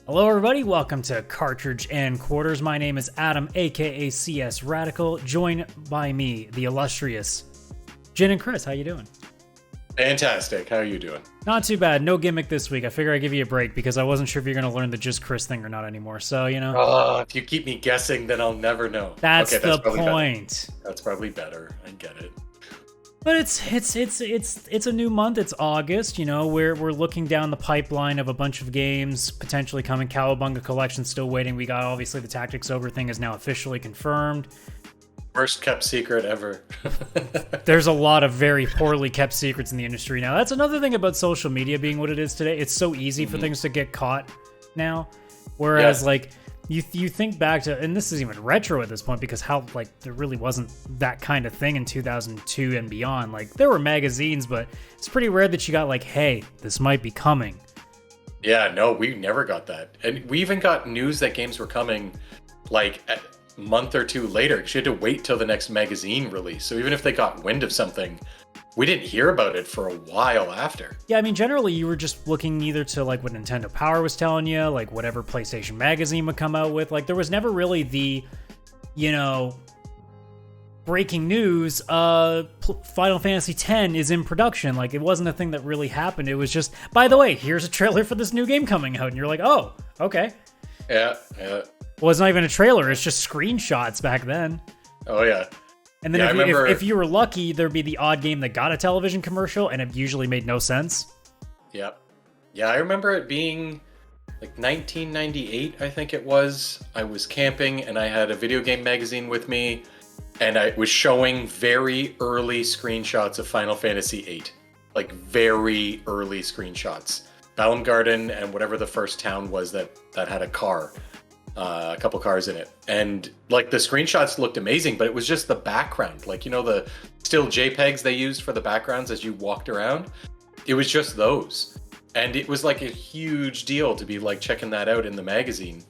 Hello everybody, welcome to Cartridge Quarters. My name is Adam, aka CS Radical, joined by me, the illustrious Jin and Chris. How you doing? Fantastic. How are you doing? Not too bad. No gimmick this week. I figure I'd give you a break because I wasn't sure if you're going to learn the just Chris thing or not anymore. So, you know. If you keep me guessing, then I'll never know. That's the point. That's probably better. I get it. But it's a new month. It's August. You know, we're looking down the pipeline of a bunch of games potentially coming. Cowabunga Collection still waiting. We got obviously the Tactics Ogre thing is now officially confirmed. Worst kept secret ever. There's a lot of very poorly kept secrets in the industry now. That's another thing about social media being what it is today. It's so easy for things to get caught now. Whereas like you think back to, and this is even retro at this point because how like there really wasn't that kind of thing in 2002 and beyond. Like there were magazines, but it's pretty rare that you got like, hey, this might be coming. Yeah, no, we never got that. And we even got news that games were coming like a month or two later because you had to wait till the next magazine release. So even if they got wind of something, we didn't hear about it for a while after. Yeah, I mean, generally you were just looking either to like what Nintendo Power was telling you, like whatever PlayStation Magazine would come out with. Like there was never really the, you know, breaking news, Final Fantasy X is in production. Like it wasn't a thing that really happened. It was just, by the way, here's a trailer for this new game coming out. And you're like, oh, okay. Yeah. Well, it's not even a trailer. It's just screenshots back then. Oh, yeah. And then if you were lucky, there'd be the odd game that got a television commercial, and it usually made no sense. Yep. Yeah, I remember it being like 1998, I think it was. I was camping, and I had a video game magazine with me, and I was showing very early screenshots of Final Fantasy VIII. Like, very early screenshots. Balam Garden and whatever the first town was that had a car. A couple cars in it, and like the screenshots looked amazing, but it was just the background, like, you know, the still JPEGs they used for the backgrounds as you walked around. It was just those, and it was like a huge deal to be like checking that out in the magazine,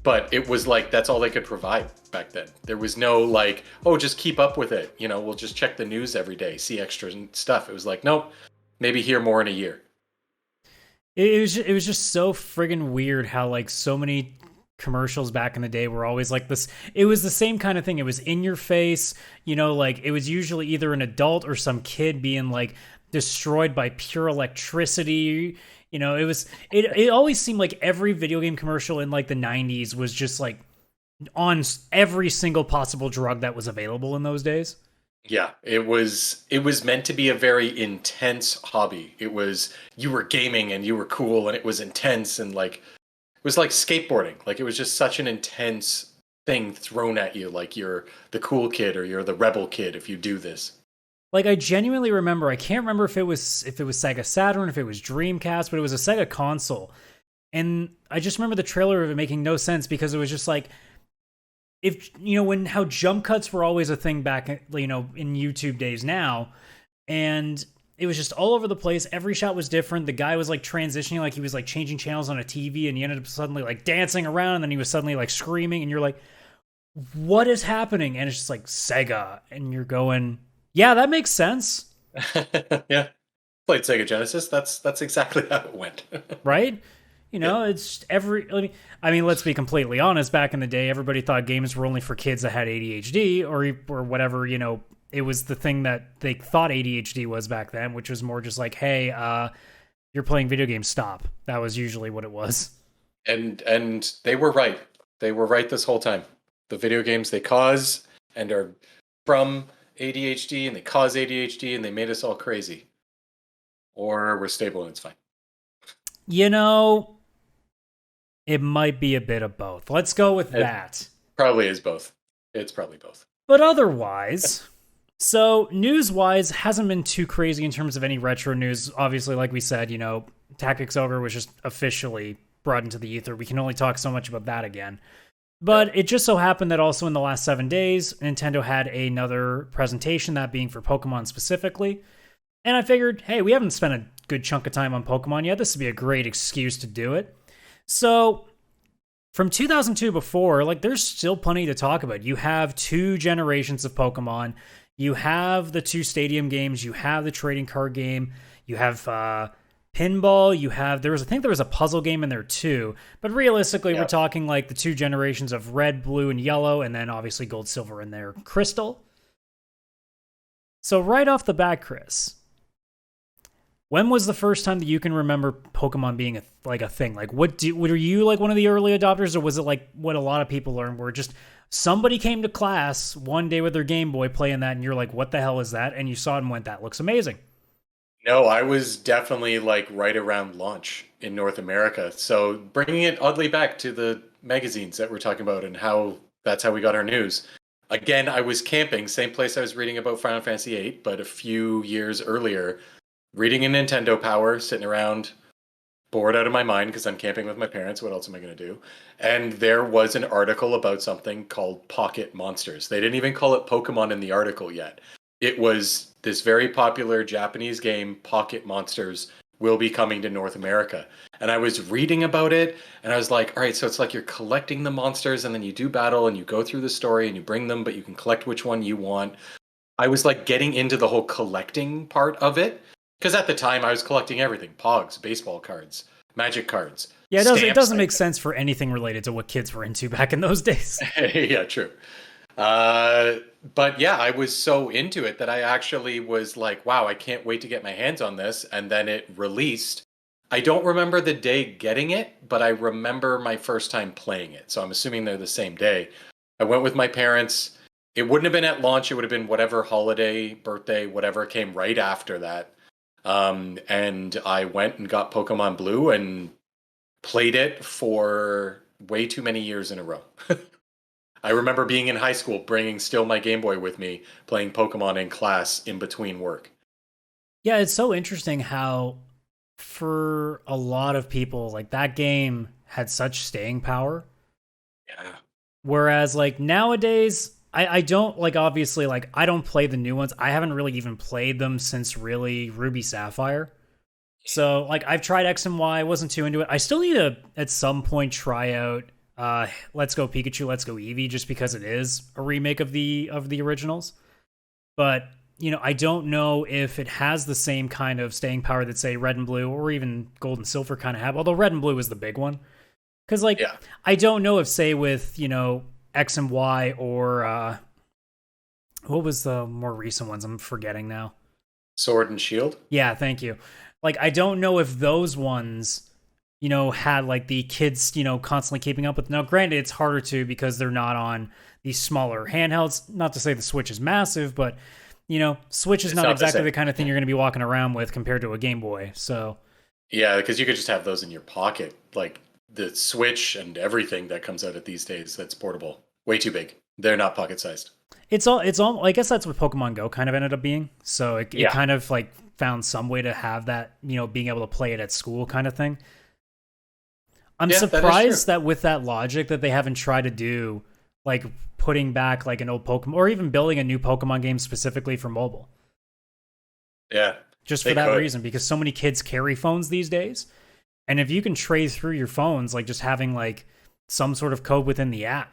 but it was like that's all they could provide back then. There was no like, oh, just keep up with it, you know, we'll just check the news every day, see extra stuff. It was like, nope, maybe hear more in a year. It was just so friggin' weird how like so many commercials back in the day were always like this. It was the same kind of thing. It was in your face, you know, like it was usually either an adult or some kid being like destroyed by pure electricity. You know, it always seemed like every video game commercial in like the 90s was just like on every single possible drug that was available in those days. Yeah, it was meant to be a very intense hobby. It was, you were gaming and you were cool and it was intense, and like it was like skateboarding. Like it was just such an intense thing thrown at you. Like you're the cool kid or you're the rebel kid if you do this. Like I genuinely remember, I can't remember if it was Sega Saturn, if it was Dreamcast, but it was a Sega console. And I just remember the trailer of it making no sense because it was just like, if, you know, how jump cuts were always a thing back, you know, in YouTube days now. And it was just all over the place. Every shot was different. The guy was like transitioning, like he was like changing channels on a TV, and he ended up suddenly like dancing around, and then he was suddenly like screaming, and you're like, what is happening? And it's just like Sega, and you're going, yeah, that makes sense. Yeah. Played Sega Genesis. That's exactly how it went. Right? You know, it's I mean, let's be completely honest. Back in the day, everybody thought games were only for kids that had ADHD or whatever, you know. It was the thing that they thought ADHD was back then, which was more just like, hey, you're playing video games, stop. That was usually what it was. And they were right. They were right this whole time. The video games, they cause and are from ADHD, and they cause ADHD, and they made us all crazy. Or we're stable and it's fine. You know, it might be a bit of both. Let's go with that. Probably is both. It's probably both. But otherwise... So, news-wise, hasn't been too crazy in terms of any retro news. Obviously, like we said, you know, Tactics Ogre was just officially brought into the ether. We can only talk so much about that again. But it just so happened that also in the last 7 days, Nintendo had another presentation, that being for Pokemon specifically. And I figured, hey, we haven't spent a good chunk of time on Pokemon yet. This would be a great excuse to do it. So, from 2002 before, like, there's still plenty to talk about. You have 2 generations of Pokemon. You have the 2 stadium games. You have the trading card game. You have pinball. You have I think there was a puzzle game in there too. But realistically, we're Yeah. talking like the two generations of red, blue, and yellow, and then obviously gold, silver in there, crystal. So right off the bat, Chris, when was the first time that you can remember Pokemon being a thing? Like, were you like one of the early adopters, or was it like what a lot of people learned, where just somebody came to class one day with their Game Boy playing that, and you're like, "What the hell is that?" And you saw it and went, "That looks amazing." No, I was definitely like right around launch in North America. So bringing it oddly back to the magazines that we're talking about and how that's how we got our news. Again, I was camping, same place I was reading about Final Fantasy VIII, but a few years earlier, reading a Nintendo Power, sitting around bored out of my mind because I'm camping with my parents. What else am I going to do? And there was an article about something called Pocket Monsters. They didn't even call it Pokemon in the article yet. It was this very popular Japanese game, Pocket Monsters, will be coming to North America. And I was reading about it and I was like, all right, so it's like you're collecting the monsters and then you do battle and you go through the story and you bring them, but you can collect which one you want. I was like getting into the whole collecting part of it. Because at the time I was collecting everything: Pogs, baseball cards, magic cards. Yeah, it Stamps. doesn't make sense for anything related to what kids were into back in those days. Yeah, true. Uh, but yeah, I was so into it that I actually was like, wow, I can't wait to get my hands on this. And then it released. I don't remember the day getting it, but I remember my first time playing it. So I'm assuming they're the same day. I went with my parents. It wouldn't have been at launch. It would have been whatever holiday, birthday, whatever came right after that. And I went and got Pokemon Blue and played it for way too many years in a row. I remember being in high school, bringing still my Game Boy with me, playing Pokemon in class in between work. Yeah, it's so interesting how for a lot of people, like that game had such staying power. Yeah. Whereas like nowadays, I don't like obviously like I don't play the new ones. I haven't really even played them since really Ruby Sapphire. So like I've tried X and Y, wasn't too into it. I still need to at some point try out Let's Go Pikachu, Let's Go Eevee, just because it is a remake of the originals. But you know, I don't know if it has the same kind of staying power that say Red and Blue or even Gold and Silver kind of have. Although Red and Blue is the big one, because like Yeah. I don't know if say with X and Y or what was the more recent ones? I'm forgetting now. Sword and Shield. Yeah, thank you. Like I don't know if those ones had like the kids, constantly keeping up with. Now, granted, it's harder to because they're not on these smaller handhelds. Not to say the Switch is massive, but Switch is It's not not exactly same. the kind of thing you're going to be walking around with compared to a Game Boy. So Yeah, because you could just have those in your pocket, like the Switch and everything that comes out at these days that's portable. Way too big. They're not pocket sized. it's all. I guess that's what Pokemon Go kind of ended up being. So it Yeah, kind of like found some way to have that, being able to play it at school kind of thing. I'm yeah, that is true. surprised that with that logic that they haven't tried to do like putting back like an old Pokemon or even building a new Pokemon game specifically for mobile. Yeah, Just for they that could. reason, because so many kids carry phones these days. And if you can trade through your phones, like just having like some sort of code within the app.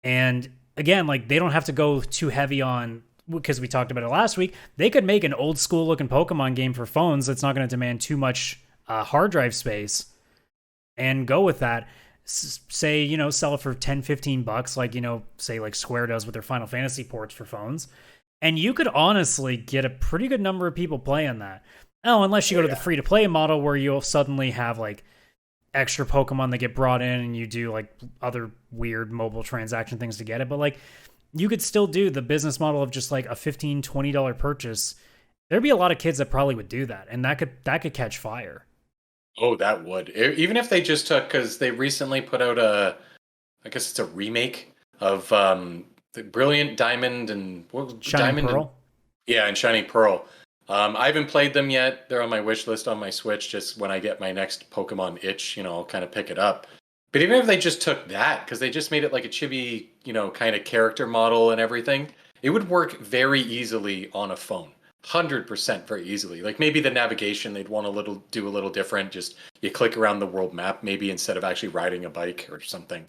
And again, like they don't have to go too heavy on because we talked about it last week. They could make an old school looking Pokemon game for phones that's not going to demand too much hard drive space and go with that. Say, sell it for 10, $15, like, say like Square does with their Final Fantasy ports for phones. And you could honestly get a pretty good number of people playing that. Oh, unless you Oh go to the yeah. free to play model where you'll suddenly have like extra Pokemon that get brought in and you do like other weird mobile transaction things to get it. But like you could still do the business model of just like a $15, $20 purchase. There'd be a lot of kids that probably would do that. And that could catch fire. Oh, that would. Even if they just took, because they recently put out I guess it's a remake of the Brilliant Diamond and what was Shining Diamond and Pearl. yeah, and Shining Pearl. I haven't played them yet. They're on my wish list on my Switch. Just when I get my next Pokemon itch, I'll kind of pick it up. But even if they just took that, because they just made it like a chibi, kind of character model and everything, it would work very easily on a phone. 100% very easily. Like maybe the navigation they'd want do a little different. Just you click around the world map maybe instead of actually riding a bike or something.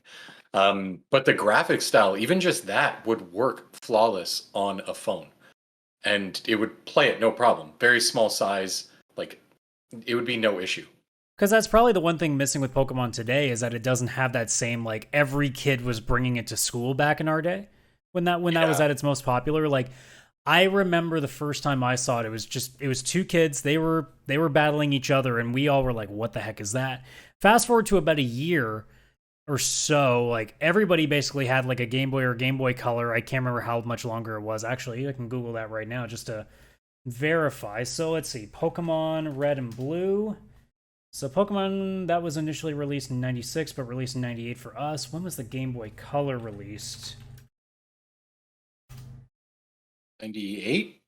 But the graphic style, even just that, would work flawless on a phone, and it would play it no problem. Very small size, like it would be no issue. Because that's probably the one thing missing with Pokemon today is that it doesn't have that same, like, every kid was bringing it to school back in our day when that was at its most popular. Like, I remember the first time I saw it, it was two kids. They were battling each other, and we all were like, "What the heck is that?" Fast forward to about a year or so, like everybody basically had like a Game Boy or Game Boy Color. I can't remember how much longer it was. Actually, I can Google that right now just to verify. So let's see, Pokemon Red and Blue. So Pokemon, that was initially released in 96, but released in 98 for us. When was the Game Boy Color released? 98?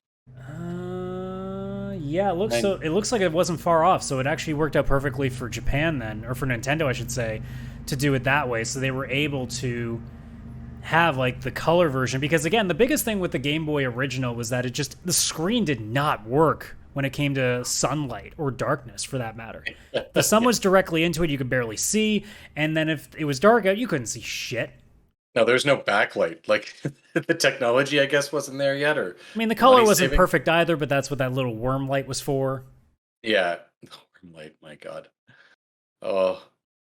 Yeah, it looks like it wasn't far off, so it actually worked out perfectly for Japan then, or for Nintendo, I should say, to do it that way. So they were able to have like the color version, because again, the biggest thing with the Game Boy original was that the screen did not work when it came to sunlight or darkness, for that matter. The sun was directly into it, you could barely see, and then if it was dark out, you couldn't see shit. No, there's no backlight. Like, the technology, I guess, wasn't there yet. Or I mean, the color wasn't perfect either, but that's what that little worm light was for. Yeah, worm light, my God. Oh.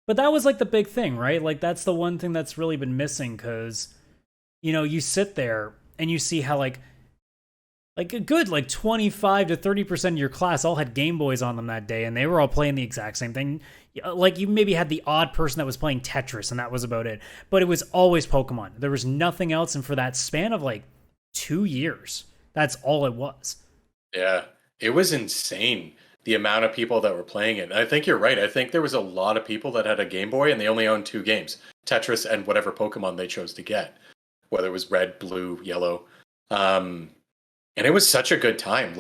But that was like the big thing, right? Like, that's the one thing that's really been missing, because, you know, you sit there and you see how like a good like 25 to 30% of your class all had Game Boys on them that day, and they were all playing the exact same thing. Like, you maybe had the odd person that was playing Tetris, and that was about it. But it was always Pokemon. There was nothing else, and for that span of like 2 years, that's all it was. Yeah, it was insane, the amount of people that were playing it. And I think you're right. I think there was a lot of people that had a Game Boy, and they only owned 2 games, Tetris and whatever Pokemon they chose to get, whether it was red, blue, yellow. And it was such a good time.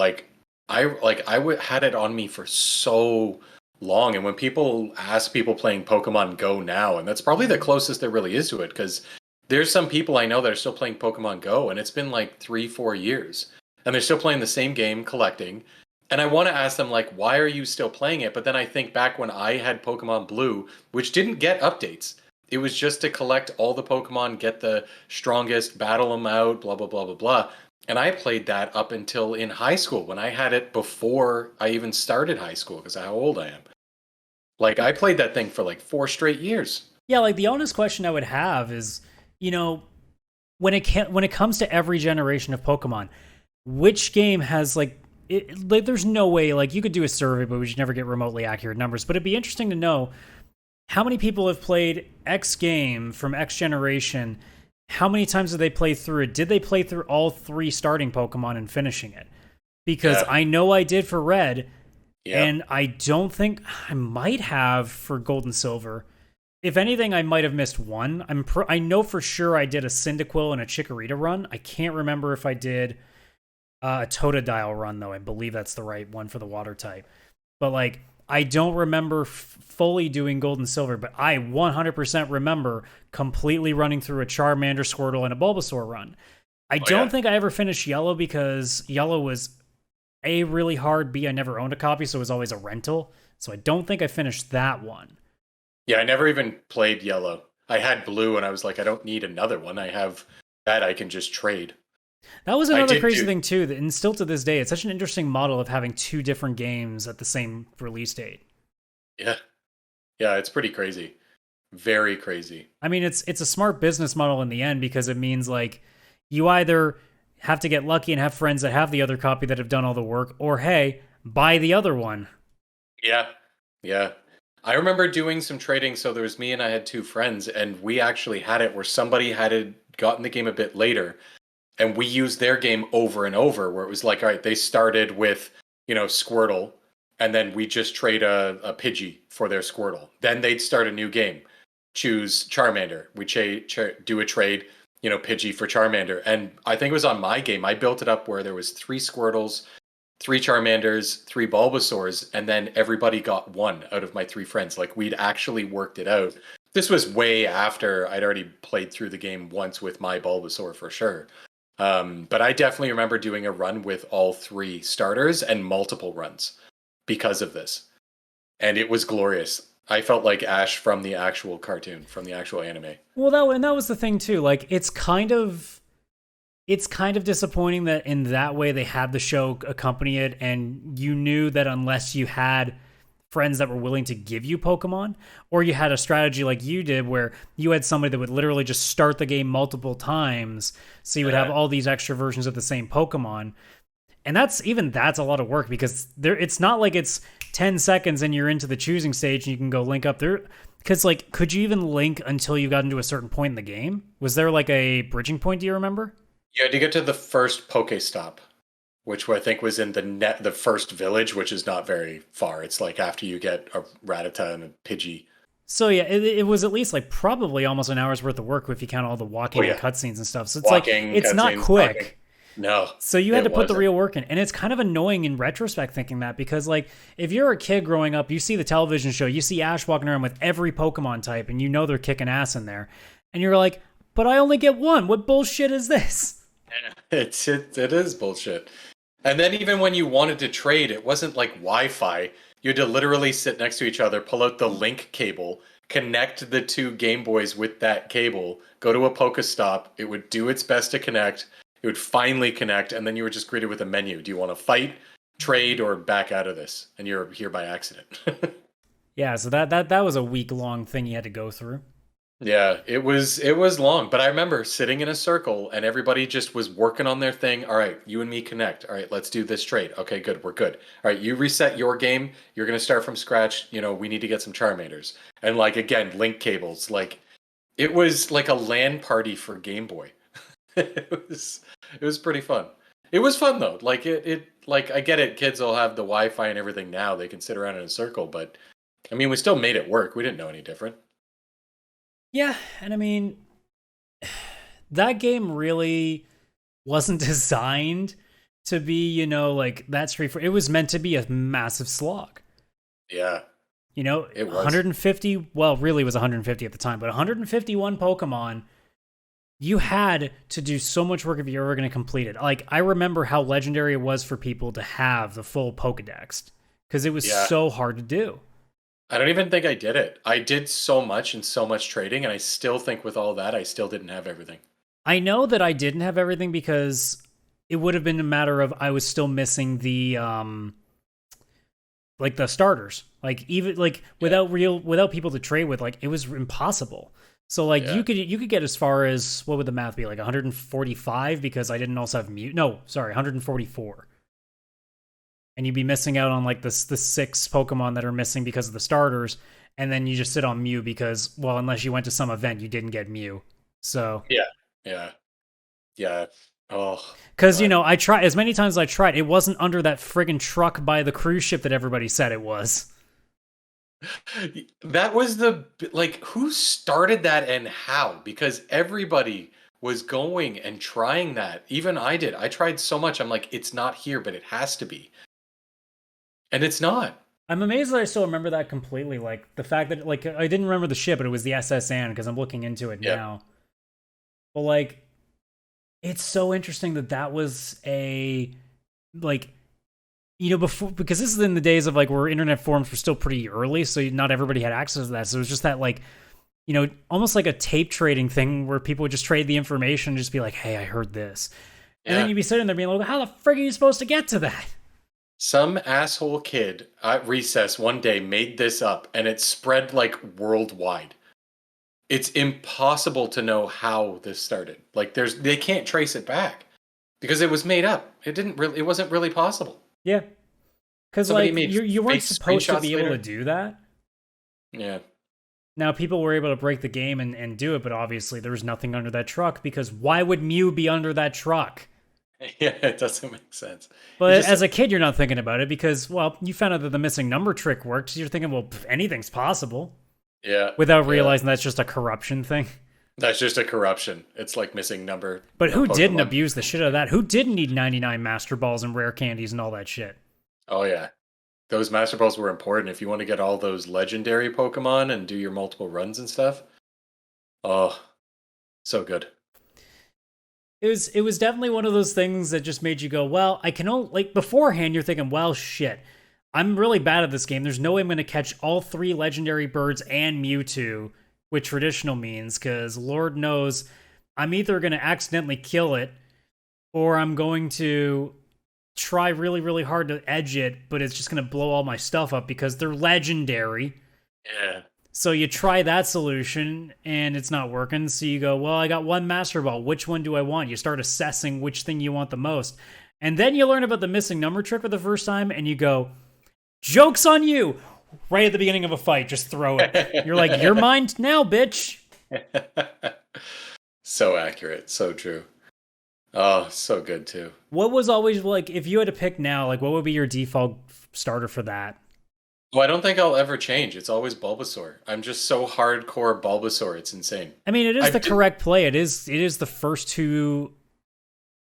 I had it on me for so long. And when people ask people playing Pokemon Go now, and that's probably the closest there really is to it, because there's some people I know that are still playing Pokemon Go, and it's been like 3-4 years, and they're still playing the same game, collecting. And I want to ask them, like, why are you still playing it? But then I think back when I had Pokemon Blue, which didn't get updates. It was just to collect all the Pokemon, get the strongest, battle them out, blah, blah, blah, blah, blah. And I played that up until in high school, when I had it before I even started high school, because of how old I am. Like, I played that thing for like 4 straight years. Yeah, like, the honest question I would have is, you know, when it comes to every generation of Pokemon, which game has like there's no way, like, you could do a survey, but we should never get remotely accurate numbers. But it'd be interesting to know how many people have played X game from X generation. How many times did they play through it? Did they play through all 3 starting Pokemon and finishing it? Because I know I did for Red, and I don't think I might have for Gold and Silver. If anything, I might have missed one. I know for sure I did a Cyndaquil and a Chikorita run. I can't remember if I did a Totodile run, though. I believe that's the right one for the water type. But like, I don't remember fully doing Gold and Silver, but I 100% remember completely running through a Charmander, Squirtle, and a Bulbasaur run. I don't think I ever finished Yellow, because Yellow was A, really hard, B, I never owned a copy, so it was always a rental. So I don't think I finished that one. Yeah, I never even played Yellow. I had Blue, and I was like, I don't need another one. I have that I can just trade. That was another crazy thing, too, and still to this day, it's such an interesting model of having 2 different games at the same release date. Yeah. Yeah, it's pretty crazy. Very crazy. I mean, it's a smart business model in the end, because it means, like, you either have to get lucky and have friends that have the other copy that have done all the work, or, hey, buy the other one. Yeah. Yeah. I remember doing some trading, so there was me and I had 2 friends, and we actually had it where somebody had gotten the game a bit later, and we used their game over and over, where it was like, all right, they started with, you know, Squirtle, and then we just trade a Pidgey for their Squirtle. Then they'd start a new game, choose Charmander. We do a trade, you know, Pidgey for Charmander. And I think it was on my game, I built it up where there was 3 Squirtles, 3 Charmanders, 3 Bulbasaurs, and then everybody got 1 out of my 3 friends. Like, we'd actually worked it out. This was way after I'd already played through the game once with my Bulbasaur for sure. But I definitely remember doing a run with all 3 starters and multiple runs because of this. And it was glorious. I felt like Ash from the actual cartoon, from the actual anime. Well, that was the thing too. Like, it's kind of disappointing that in that way they had the show accompany it, and you knew that unless you had friends that were willing to give you Pokemon, or you had a strategy like you did where you had somebody that would literally just start the game multiple times, so you would have all these extra versions of the same Pokemon. And that's a lot of work, because it's not like it's 10 seconds and you're into the choosing stage and you can go link up there. Because, like, could you even link until you got into a certain point in the game? Was there, like, a bridging point, do you remember? You had to get to the first Pokestop, which I think was in the first village, which is not very far. It's like after you get a Rattata and a Pidgey. So, yeah, it was at least, like, probably almost an hour's worth of work if you count all the walking and cutscenes and stuff. So it's it's not quick. Walking. No. So you had to put the real work in. And it's kind of annoying in retrospect thinking that, because, like, if you're a kid growing up, you see the television show, you see Ash walking around with every Pokemon type, and you know they're kicking ass in there. And you're like, but I only get one. What bullshit is this? It is bullshit. And then even when you wanted to trade, it wasn't like Wi-Fi. You had to literally sit next to each other, pull out the link cable, connect the two Game Boys with that cable, go to a Pokestop. It would do its best to connect. It would finally connect, and then you were just greeted with a menu. Do you want to fight, trade, or back out of this? And you're here by accident. Yeah, so that was a week-long thing you had to go through. Yeah, it was long, but I remember sitting in a circle and everybody just was working on their thing. All right, you and me connect. All right, let's do this trade. Okay, good, we're good. All right, you reset your game. You're going to start from scratch. You know, we need to get some Charmanders. And, like, again, link cables. Like, it was like a LAN party for Game Boy. It was pretty fun. It was fun though. Like like, I get it, kids will have the Wi-Fi and everything now. They can sit around in a circle, but I mean, we still made it work. We didn't know any different. Yeah, and I mean, that game really wasn't designed to be, you know, like that straightforward. It was meant to be a massive slog. Yeah. You know, it was 150, well, really it was 150 at the time, but 151 Pokemon. You had to do so much work if you were going to complete it. Like, I remember how legendary it was for people to have the full Pokedex, because it was so hard to do. I don't even think I did it. I did so much and so much trading, and I still think with all that, I still didn't have everything. I know that I didn't have everything because it would have been a matter of I was still missing the like the starters. Like, even like without people to trade with, like, it was impossible. So, like, you could get as far as, what would the math be, like 145, because I didn't also have Mew. No, sorry, 144. And you'd be missing out on, like, the 6 Pokemon that are missing because of the starters, and then you just sit on Mew because, well, unless you went to some event, you didn't get Mew. So yeah. Oh, because, you know, I tried as many times as I tried, it wasn't under that friggin' truck by the cruise ship that everybody said it was. That was who started that and how? Because everybody was going and trying that. Even I did. I tried so much. I'm like, it's not here, but it has to be. And it's not. I'm amazed that I still remember that completely. Like, the fact that, like, I didn't remember the ship, but it was the SS Anne, because I'm looking into it now. But, like, it's so interesting that was a, like, you know, before, because this is in the days of, like, where internet forums were still pretty early, so not everybody had access to that. So it was just that, like, you know, almost like a tape trading thing where people would just trade the information and just be like, hey, I heard this. And then you'd be sitting there being like, how the frig are you supposed to get to that? Some asshole kid at recess one day made this up, and it spread, like, worldwide. It's impossible to know how this started. Like, they can't trace it back because it was made up. It wasn't really possible. Yeah. Because, like, you weren't supposed to be able to do that. Yeah. Now, people were able to break the game and do it, but obviously there was nothing under that truck, because why would Mew be under that truck? Yeah, it doesn't make sense. But as a kid, you're not thinking about it because, well, you found out that the missing number trick worked, so you're thinking, well, anything's possible. Yeah. Without realizing that's just a corruption thing. That's just a corruption. It's like missing number. But who didn't abuse the shit out of that? Who didn't need 99 Master Balls and rare candies and all that shit? Oh, yeah. Those Master Balls were important if you want to get all those legendary Pokemon and do your multiple runs and stuff. Oh, so good. It was definitely one of those things that just made you go, well, I can only, like, beforehand you're thinking, well, shit, I'm really bad at this game. There's no way I'm going to catch all 3 legendary birds and Mewtwo with traditional means, because Lord knows I'm either going to accidentally kill it or I'm going to try really, really hard to edge it, but it's just going to blow all my stuff up because they're legendary. Yeah. So you try that solution and it's not working. So you go, well, I got one Master Ball. Which one do I want? You start assessing which thing you want the most. And then you learn about the missing number trick for the first time and you go, joke's on you. Right at the beginning of a fight, just throw it. You're like, you're mine now, bitch. So accurate. So true. Oh, so good too. What was always like, if you had to pick now, like what would be your default starter for that? Well, I don't think I'll ever change. It's always Bulbasaur. I'm just so hardcore Bulbasaur. It's insane. I mean, it is the correct play. It is the first two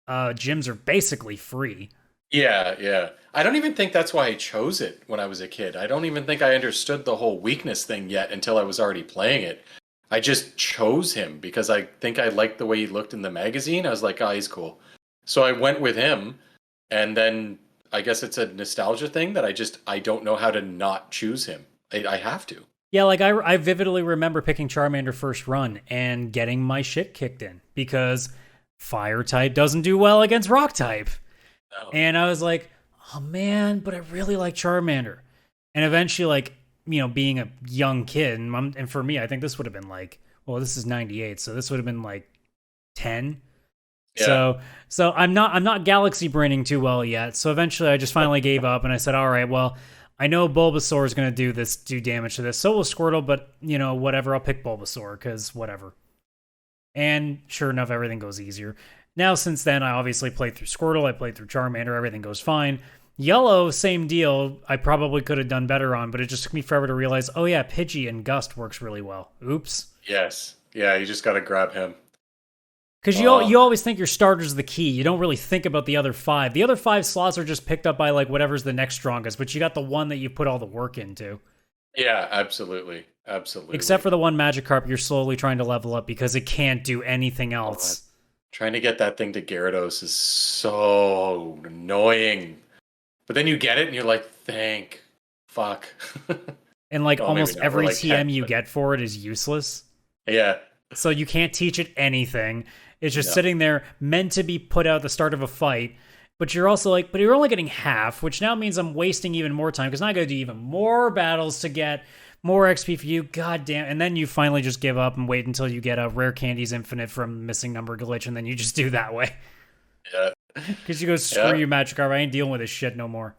gyms are basically free. Yeah. I don't even think that's why I chose it when I was a kid. I don't even think I understood the whole weakness thing yet until I was already playing it. I just chose him because I think I liked the way he looked in the magazine. I was like, oh, he's cool. So I went with him, and then I guess it's a nostalgia thing that I don't know how to not choose him. I have to. Yeah, like I vividly remember picking Charmander first run and getting my shit kicked in because fire type doesn't do well against rock type. No. And I was like, oh man, but I really like Charmander. And eventually, like, you know, being a young kid, and for me, I think this would have been like, well, this is 98, so this would have been like 10. Yeah. So I'm not galaxy braining too well yet. So eventually I just finally gave up and I said, all right, well, I know Bulbasaur is going to do damage to this. So will Squirtle, but you know, whatever, I'll pick Bulbasaur because whatever. And sure enough, everything goes easier. Now, since then, I obviously played through Squirtle, I played through Charmander, everything goes fine. Yellow, same deal. I probably could have done better on, but it just took me forever to realize, oh yeah, Pidgey and Gust works really well. Oops. Yes. Yeah, you just got to grab him. Because you always think your starter's the key. You don't really think about the other 5. The other 5 slots are just picked up by like whatever's the next strongest, but you got the one that you put all the work into. Yeah, absolutely. Except for the one Magikarp you're slowly trying to level up because it can't do anything else. Trying to get that thing to Gyarados is so annoying. But then you get it and you're like, thank fuck. And like almost every like TM you get for it is useless. Yeah. So you can't teach it anything. It's just sitting there meant to be put out at the start of a fight. But you're also like, but you're only getting half, which now means I'm wasting even more time because now I got to do even more battles to get more XP for you. God damn. And then you finally just give up and wait until you get a Rare Candies Infinite from Missing Number Glitch, and then you just do that way. Yeah. Because you go, screw you, Magikarp. I ain't dealing with this shit no more.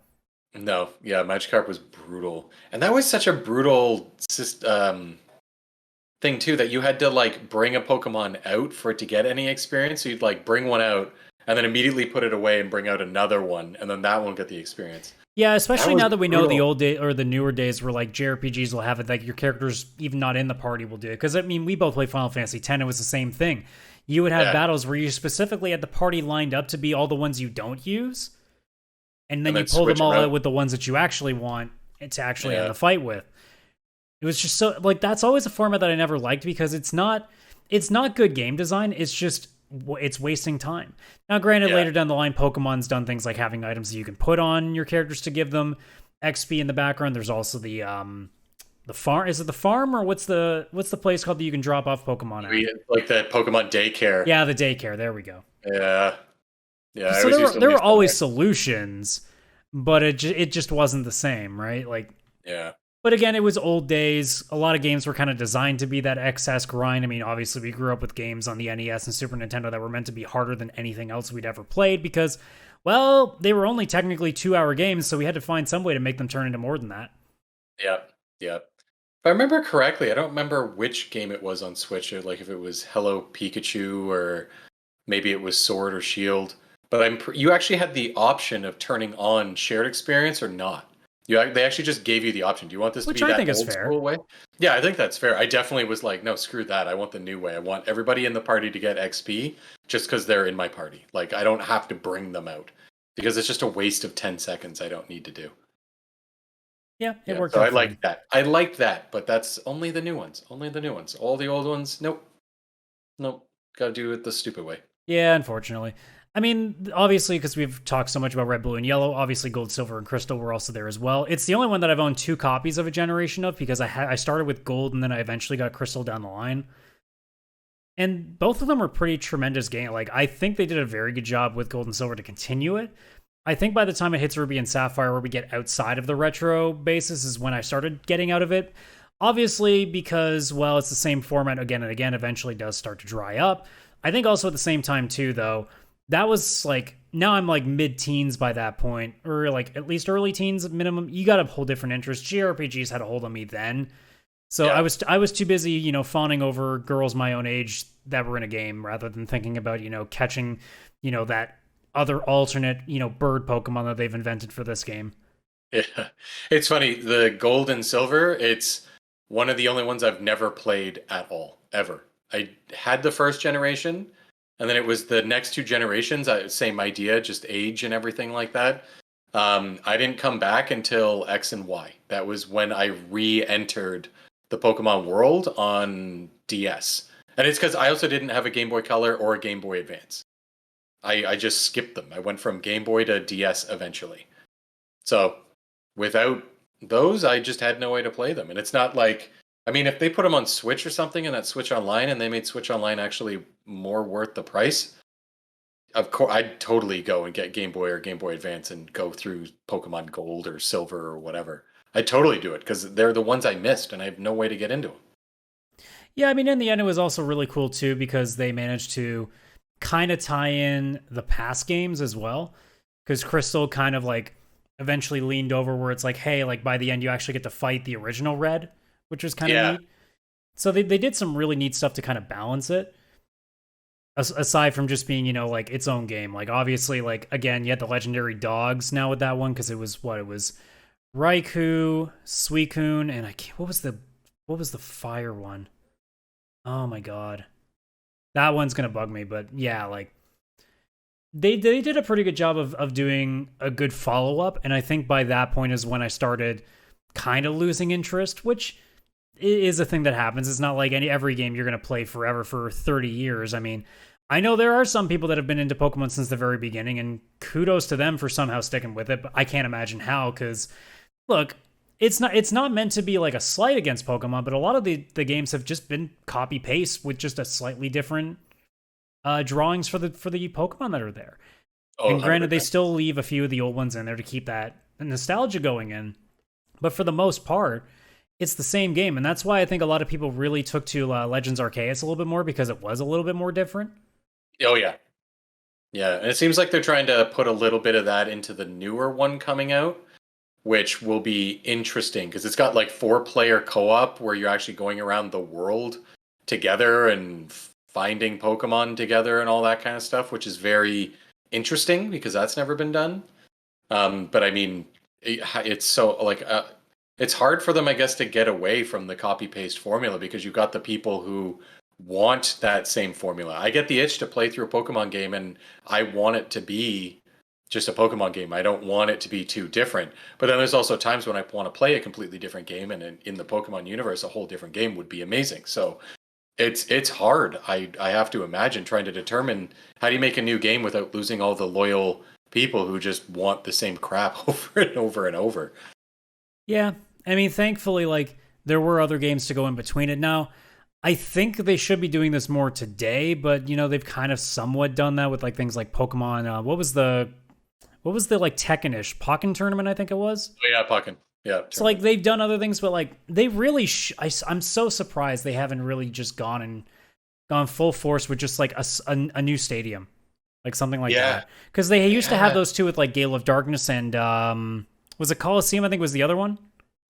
No. Yeah, Magikarp was brutal. And that was such a brutal thing too, that you had to like bring a Pokemon out for it to get any experience. So you'd like bring one out and then immediately put it away and bring out another one, and then that one get the experience. Yeah, especially now that we know the old day or the newer days where like JRPGs will have it like your characters even not in the party will do it. Because I mean, we both played Final Fantasy X. It was the same thing. You would have battles where you specifically had the party lined up to be all the ones you don't use, and then you pull them all out with the ones that you actually want to actually end the fight with. It was just so like that's always a format that I never liked because it's not good game design. It's just it's wasting time. Now, granted, later down the line, Pokemon's done things like having items that you can put on your characters to give them XP in the background. There's also the farm. Is it the farm or what's the place called that you can drop off Pokemon at? Like the Pokemon daycare. Yeah, the daycare. There we go. Yeah. So there were always solutions, but it just wasn't the same, right? Like. Yeah. But again, it was old days. A lot of games were kind of designed to be that excess grind. I mean, obviously, we grew up with games on the NES and Super Nintendo that were meant to be harder than anything else we'd ever played because, well, they were only technically 2-hour games, so we had to find some way to make them turn into more than that. Yep. If I remember correctly, I don't remember which game it was on Switch, or like if it was Hello Pikachu or maybe it was Sword or Shield. But you actually had the option of turning on shared experience or not. They actually just gave you the option. Do you want this to be that old school way? Yeah, I think that's fair. I definitely was like, no, screw that. I want the new way. I want everybody in the party to get XP just because they're in my party. Like, I don't have to bring them out because it's just a waste of 10 seconds I don't need to do. Yeah, it worked so out. I like that. I like that, but that's only the new ones. Only the new ones. All the old ones, nope. Gotta do it the stupid way. Yeah, unfortunately. I mean, obviously, because we've talked so much about Red, Blue, and Yellow, obviously Gold, Silver, and Crystal were also there as well. It's the only one that I've owned 2 copies of a generation of because I started with Gold and then I eventually got Crystal down the line. And both of them were pretty tremendous game. Like, I think they did a very good job with Gold and Silver to continue it. I think by the time it hits Ruby and Sapphire, where we get outside of the retro basis, is when I started getting out of it. Obviously, because, well, it's the same format again and again, eventually does start to dry up. I think also at the same time, too, though, that was like, now I'm like mid-teens by that point, or like at least early teens at minimum. You got a whole different interest. JRPGs had a hold on me then. So Yeah. I was too busy, fawning over girls my own age that were in a game rather than thinking about, catching, that other alternate, bird Pokemon that they've invented for this game. Yeah. It's funny, the gold and silver, it's one of the only ones I've never played at all, ever. I had the first generation, and then it was the next two generations, same idea, just age and everything like that. I didn't come back until X and Y. That was when I re-entered the Pokemon world on DS. And it's because I also didn't have a Game Boy Color or a Game Boy Advance. I just skipped them. I went from Game Boy to DS eventually. So without those, I just had no way to play them. And it's not like, I mean, if they put them on Switch or something and that Switch Online and they made Switch Online actually more worth the price, of course, I'd totally go and get Game Boy or Game Boy Advance and go through Pokemon Gold or Silver or whatever. I'd totally do it because they're the ones I missed and I have no way to get into them. Yeah, I mean, in the end, it was also really cool, too, because they managed to kind of tie in the past games as well. Because Crystal kind of like eventually leaned over where it's like, hey, like by the end, you actually get to fight the original Red, which was kind of neat. So they did some really neat stuff to kind of balance it. Aside from just being, like its own game. Like, obviously, like, again, you had the legendary dogs now with that one because it was what? It was Raikou, Suicune, and what was the fire one? Oh my god. That one's gonna bug me, but yeah, like they did a pretty good job of doing a good follow-up, and I think by that point is when I started kind of losing interest, which is a thing that happens. It's not like every game you're gonna play forever for 30 years. I mean, I know there are some people that have been into Pokemon since the very beginning, and kudos to them for somehow sticking with it, but I can't imagine how, because look, it's not meant to be like a slight against Pokemon, but a lot of the games have just been copy paste with just a slightly different drawings for the Pokemon that are there. Oh, And granted, they 100%. still leave a few of the old ones in there to keep that nostalgia going in, but for the most part, it's the same game, and that's why I think a lot of people really took to Legends Arceus a little bit more because it was a little bit more different. Oh, yeah. Yeah, and it seems like they're trying to put a little bit of that into the newer one coming out, which will be interesting because it's got like 4-player co-op where you're actually going around the world together and finding Pokemon together and all that kind of stuff, which is very interesting because that's never been done. But I mean, it's so like it's hard for them, I guess, to get away from the copy paste formula because you've got the people who want that same formula. I get the itch to play through a Pokemon game and I want it to be just a Pokemon game. I don't want it to be too different. But then there's also times when I want to play a completely different game, and in the Pokemon universe, a whole different game would be amazing. So it's hard. I have to imagine trying to determine how do you make a new game without losing all the loyal people who just want the same crap over and over and over. Yeah, I mean, thankfully, like there were other games to go in between it. Now, I think they should be doing this more today, but they've kind of somewhat done that with like things like Pokemon. What was the like Tekken-ish Pokken tournament? I think it was. Oh yeah, Puckin. Yeah. So like they've done other things, but like they really, I'm so surprised they haven't really just gone full force with just like a new stadium, like something like that. Because they used to have those two with like Gale of Darkness and was it Coliseum? I think was the other one.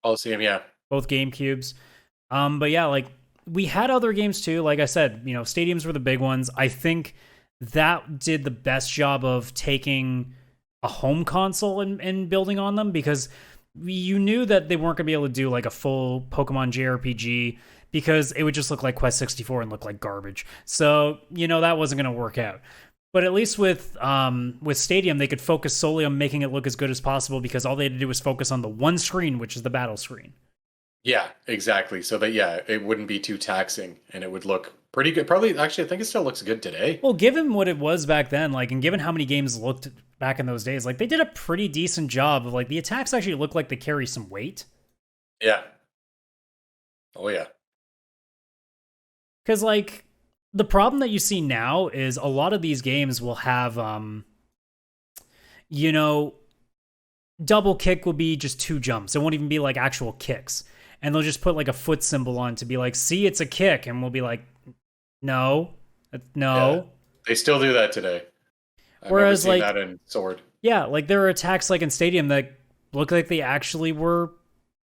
Coliseum, yeah. Both GameCubes. But yeah, like we had other games too. Like I said, stadiums were the big ones. I think that did the best job of taking a home console and building on them because you knew that they weren't going to be able to do like a full Pokemon JRPG because it would just look like Quest 64 and look like garbage. So, that wasn't going to work out. But at least with Stadium, they could focus solely on making it look as good as possible because all they had to do was focus on the one screen, which is the battle screen. Yeah, exactly. So that, yeah, it wouldn't be too taxing and it would look pretty good. Probably, actually, I think it still looks good today. Well, given what it was back then, like, and given how many games looked back in those days, like, they did a pretty decent job of, like, the attacks actually look like they carry some weight. Yeah. Oh, yeah. Because, like, the problem that you see now is a lot of these games will have, you know, double kick will be just 2 jumps. It won't even be like actual kicks. And they'll just put like a foot symbol on to be like, see, it's a kick. And we'll be like, no, Yeah, no. they still do that today. I've never Whereas seen like, that in Sword. yeah, like there are attacks like in Stadium that look like they actually were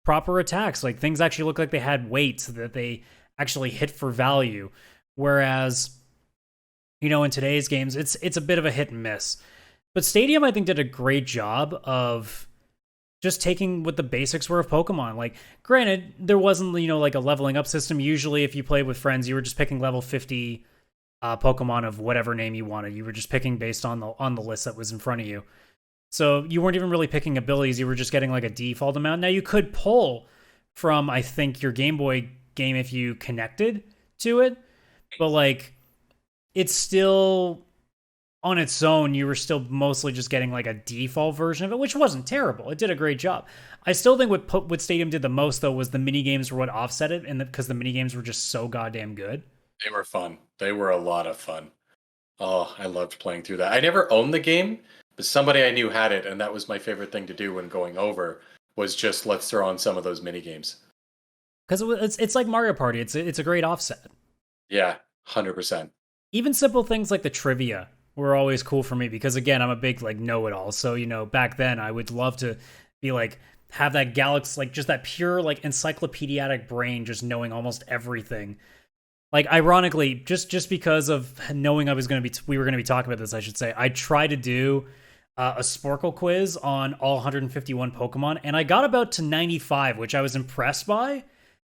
proper attacks. Like things actually look like they had weight so that they actually hit for value. Whereas, in today's games, it's a bit of a hit and miss. But Stadium, I think, did a great job of just taking what the basics were of Pokemon. Like, granted, there wasn't, like a leveling up system. Usually, if you played with friends, you were just picking level 50 Pokemon of whatever name you wanted. You were just picking based on the list that was in front of you. So you weren't even really picking abilities. You were just getting like a default amount. Now you could pull from, I think, your Game Boy game if you connected to it. But like, it's still on its own. You were still mostly just getting like a default version of it, which wasn't terrible. It did a great job. I still think what Stadium did the most though was the mini games were what offset it, and because the mini games were just so goddamn good. They were fun. They were a lot of fun. Oh, I loved playing through that. I never owned the game, but somebody I knew had it, and that was my favorite thing to do when going over was just let's throw on some of those mini games. Because it's like Mario Party. It's a great offset. Yeah, 100%. Even simple things like the trivia were always cool for me because again, I'm a big like know-it-all. So, back then I would love to be like have that galaxy, like just that pure like encyclopedic brain just knowing almost everything. Like ironically, just because of knowing we were going to be talking about this, I should say, I tried to do a Sporkle quiz on all 151 Pokemon and I got about to 95, which I was impressed by,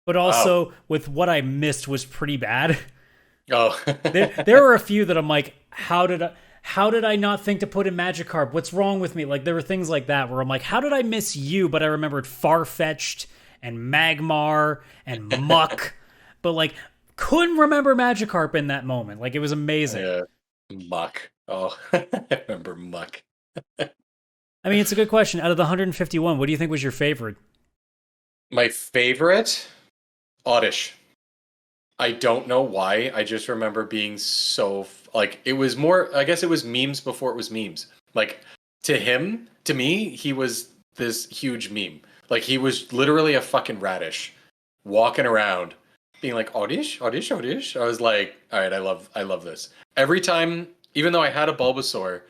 but also with what I missed was pretty bad. Oh, there were a few that I'm like, how did I not think to put in Magikarp? What's wrong with me? Like there were things like that where I'm like, how did I miss you? But I remembered Farfetch'd and Magmar and Muck, but like couldn't remember Magikarp in that moment. Like it was amazing. yeah. Muck. Oh, I remember Muck. I mean, it's a good question. Out of the 151, what do you think was your favorite? My favorite? Oddish. I don't know why. I just remember being so like it was more. I guess it was memes before it was memes. Like to me, he was this huge meme. Like he was literally a fucking radish walking around, being like Oddish, Oddish, Oddish. I was like, all right, I love this. Every time, even though I had a Bulbasaur,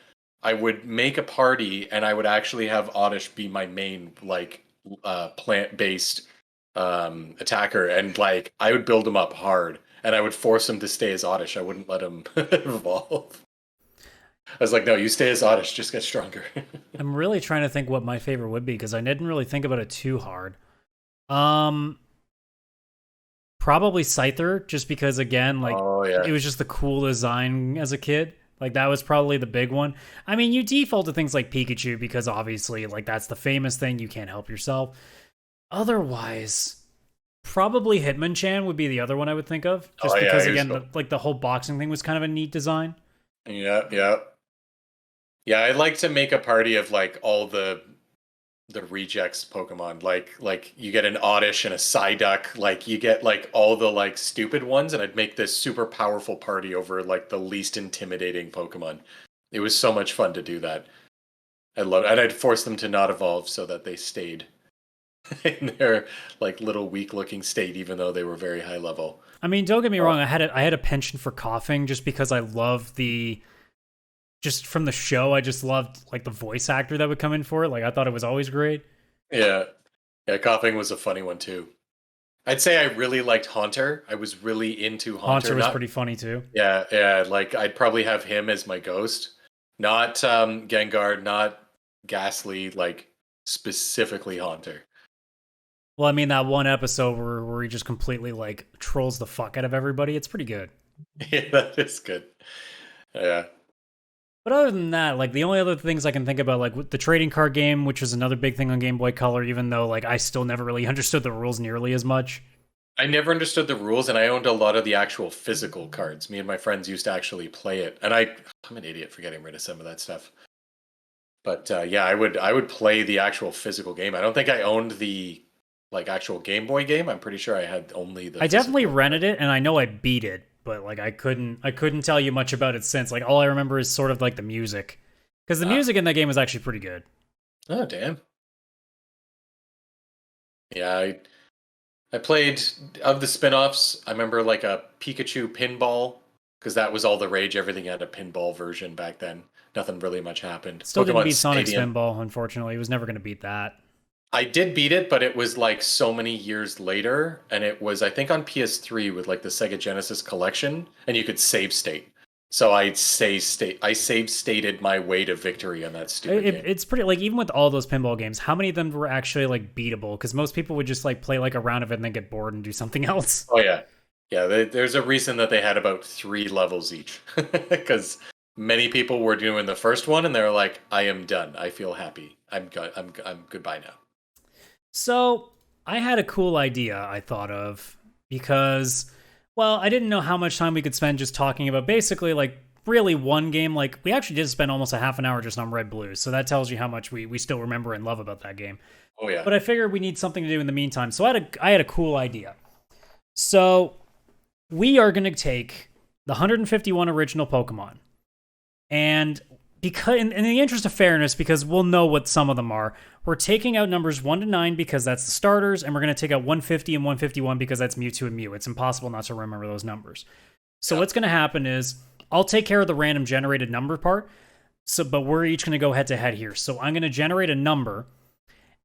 I would make a party and I would actually have Oddish be my main like plant-based attacker, and like I would build him up hard and I would force him to stay as Oddish. I wouldn't let him evolve. I was like, no, you stay as Oddish, just get stronger. I'm really trying to think what my favorite would be because I didn't really think about it too hard. Probably Scyther, just because again, like it was just the cool design as a kid. Like that was probably the big one. I mean, you default to things like Pikachu because obviously like that's the famous thing. You can't help yourself. Otherwise, probably Hitmonchan would be the other one I would think of. Just because again, cool. The whole boxing thing was kind of a neat design. Yeah. I'd like to make a party of like all the rejects Pokemon. Like you get an Oddish and a Psyduck. Like you get like all the like stupid ones, and I'd make this super powerful party over like the least intimidating Pokemon. It was so much fun to do that. I love it. And I'd force them to not evolve so that they stayed in their like little weak looking state, even though they were very high level. I mean, don't get me wrong, I had a penchant for coughing just because I love just from the show, I just loved like the voice actor that would come in for it. Like I thought it was always great. Yeah, coughing was a funny one too. I'd say I really liked Haunter. I was really into Haunter. Haunter was pretty funny too. Yeah, like I'd probably have him as my ghost. Not Gengar, not Ghastly, like specifically Haunter. Well, I mean, that one episode where he just completely like trolls the fuck out of everybody, it's pretty good. Yeah, that is good. Yeah. But other than that, like the only other things I can think about, like the trading card game, which was another big thing on Game Boy Color, even though like I still never really understood the rules nearly as much. I never understood the rules, and I owned a lot of the actual physical cards. Me and my friends used to actually play it, and I'm an idiot for getting rid of some of that stuff. But yeah, I would play the actual physical game. I don't think I owned the like actual Game Boy game. I'm pretty sure I had only the. I definitely rented it, and I know I beat it, but like I couldn't tell you much about it since. Like all I remember is sort of like the music Because the music in that game was actually pretty good. Oh, damn. Yeah, I played, of the spin-offs, I remember like a Pikachu pinball, because that was all the rage. Everything had a pinball version back then. Nothing really much happened. Still didn't Pokemon beat Sonic Stadium. Spinball, unfortunately. It was never going to beat that. I did beat it, but it was like so many years later, and it was, I think, on PS3 with like the Sega Genesis collection, and you could save state. So I save stated my way to victory on that stupid game. It's pretty, like, even with all those pinball games, how many of them were actually like beatable? Because most people would just like play like a round of it and then get bored and do something else. Oh yeah, yeah. There's a reason that they had about 3 levels each, because many people were doing the first one and they're like, "I am done. I feel happy. I'm good. I'm goodbye now." So I had a cool idea I thought of because, well, I didn't know how much time we could spend just talking about basically like really one game. Like we actually did spend almost a half an hour just on Red Blue, so that tells you how much we still remember and love about that game. Oh yeah. But I figured we need something to do in the meantime, so I had a cool idea. So we are going to take the 151 original Pokemon, and because in the interest of fairness, because we'll know what some of them are, we're taking out numbers 1 to 9 because that's the starters, and we're going to take out 150 and 151 because that's Mewtwo and Mew. It's impossible not to remember those numbers. So what's going to happen is I'll take care of the random generated number part. But we're each going to go head to head here. So I'm going to generate a number,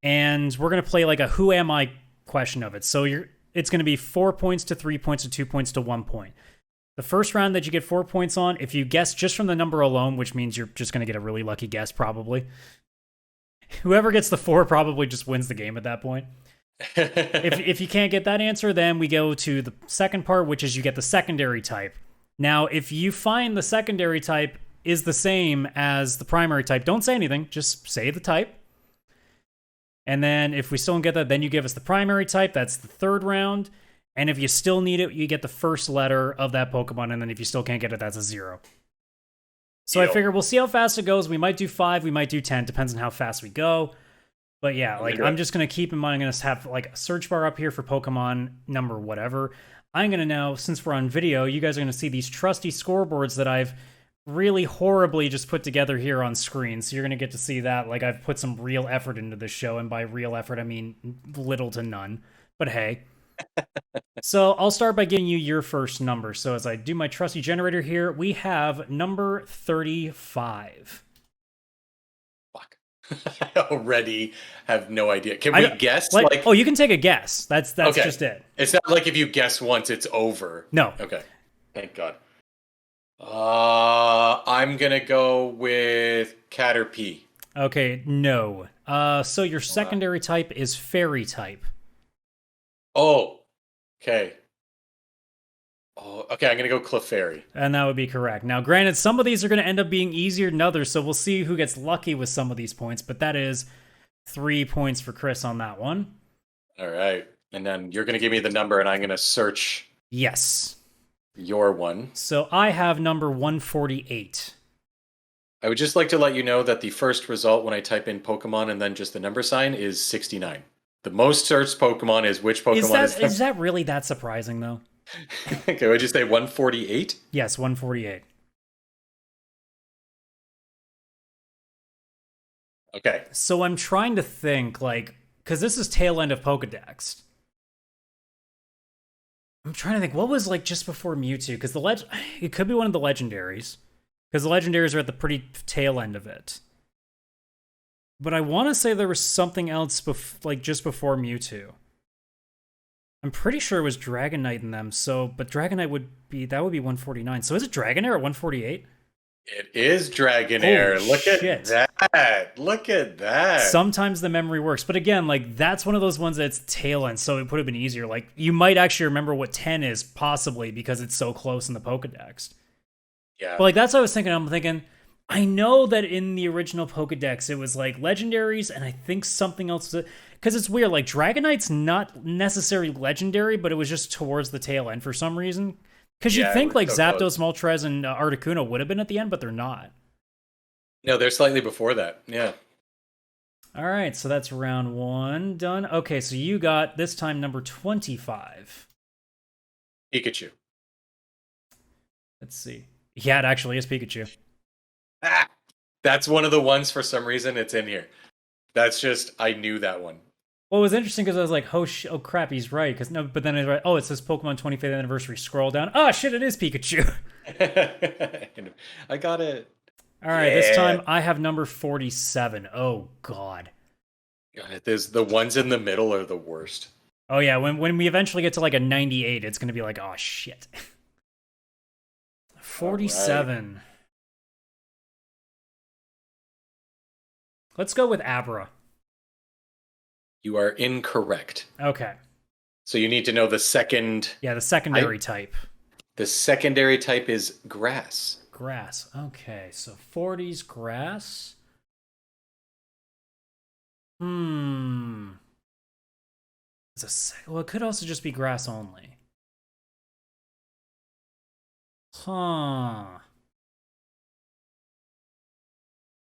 and we're going to play like a who am I question of it. So it's going to be 4 points to 3 points to 2 points to 1 point. The first round that you get 4 points on, if you guess just from the number alone, which means you're just going to get a really lucky guess probably. Whoever gets the 4 probably just wins the game at that point. If you can't get that answer, then we go to the second part, which is you get the secondary type. Now, if you find the secondary type is the same as the primary type, don't say anything, just say the type. And then if we still don't get that, then you give us the primary type. That's the third round. And if you still need it, you get the first letter of that Pokemon. And then if you still can't get it, that's a 0. So I figure we'll see how fast it goes. We might do 5, we might do 10, depends on how fast we go. But yeah, like I'm just going to keep in mind, I'm going to have like a search bar up here for Pokemon number whatever. I'm going to now, since we're on video, you guys are going to see these trusty scoreboards that I've really horribly just put together here on screen. So you're going to get to see that. Like I've put some real effort into this show. And by real effort, I mean little to none. But hey. So I'll start by giving you your first number. So as I do my trusty generator here, we have number 35. Fuck. I already have no idea. Can we guess? Like, oh, you can take a guess. That's okay. Just it. It's not like if you guess once, it's over. No. Okay. Thank God. I'm gonna go with Caterpie. Okay, no. So your secondary type is fairy type. Oh, okay. Oh, okay, I'm gonna go Clefairy. And that would be correct. Now, granted, some of these are gonna end up being easier than others, so we'll see who gets lucky with some of these points, but that is 3 points for Chris on that one. All right. And then you're gonna give me the number and I'm gonna search Yes. your one. So I have number 148. I would just like to let you know that the first result when I type in Pokemon and then just the number sign is 69. The most searched Pokemon is which Pokemon is that really that surprising, though? Okay, would you say 148? Yes, 148. Okay. So I'm trying to think, like, because this is tail end of Pokedex. I'm trying to think, what was, like, just before Mewtwo? Because it could be one of the legendaries. Because the legendaries are at the pretty tail end of it. But I want to say there was something else, just before Mewtwo. I'm pretty sure it was Dragonite in them. But Dragonite would be 149. So is it Dragonair at 148? It is Dragonair. Look at that. Look at that. Sometimes the memory works. But again, like, that's one of those ones that's tail end, so it would have been easier. Like, you might actually remember what 10 is, possibly, because it's so close in the Pokedex. Yeah. But, like, that's what I was thinking. I'm thinking, I know that in the original Pokedex, it was, like, legendaries, and I think something else. Because it's weird. Like, Dragonite's not necessarily legendary, but it was just towards the tail end for some reason. Because you'd think, like, so Zapdos, Moltres, and Articuno would have been at the end, but they're not. No, they're slightly before that. Yeah. All right, so that's round 1 done. Okay, so you got, this time, number 25. Pikachu. Let's see. Yeah, it actually is Pikachu. Ah! That's one of the ones for some reason it's in here. That's just I knew that one. Well, it was interesting because I was like, oh crap, he's right. Because no, but then I was right. Oh, it says Pokemon 25th anniversary. Scroll down. Oh shit, it is Pikachu. I got it. All right, this time I have number 47. Oh god. There's the ones in the middle are the worst. Oh yeah, when we eventually get to like a 98, it's gonna be like, oh shit. 47. Right. Let's go with Abra. You are incorrect. Okay. So you need to know the second. Yeah, the secondary type. The secondary type is grass. Grass. Okay, so 40's grass. Well, it could also just be grass only. Huh.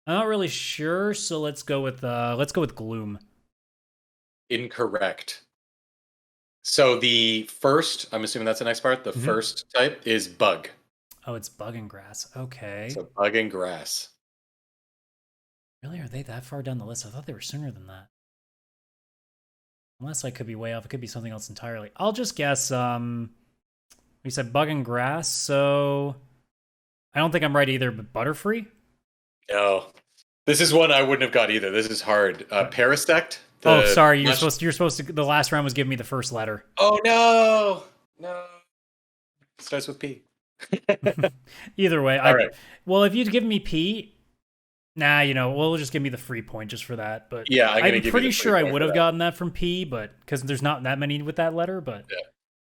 I'm not really sure, so let's go with gloom. Incorrect. So the first, I'm assuming that's the next part. The first type is bug. Oh, it's bug and grass. Okay. So bug and grass. Really, are they that far down the list? I thought they were sooner than that. Unless I could be way off. It could be something else entirely. I'll just guess, we said bug and grass, so I don't think I'm right either, but Butterfree? No. This is one I wouldn't have got either. This is hard. Parasect. Oh, sorry. You're supposed to. The last round was giving me the first letter. Oh no! No. It starts with P. Either way, all right. Well, if you'd given me P, we'll just give me the free point just for that. But yeah, I'm pretty sure I would have gotten that from P, but because there's not that many with that letter. But yeah.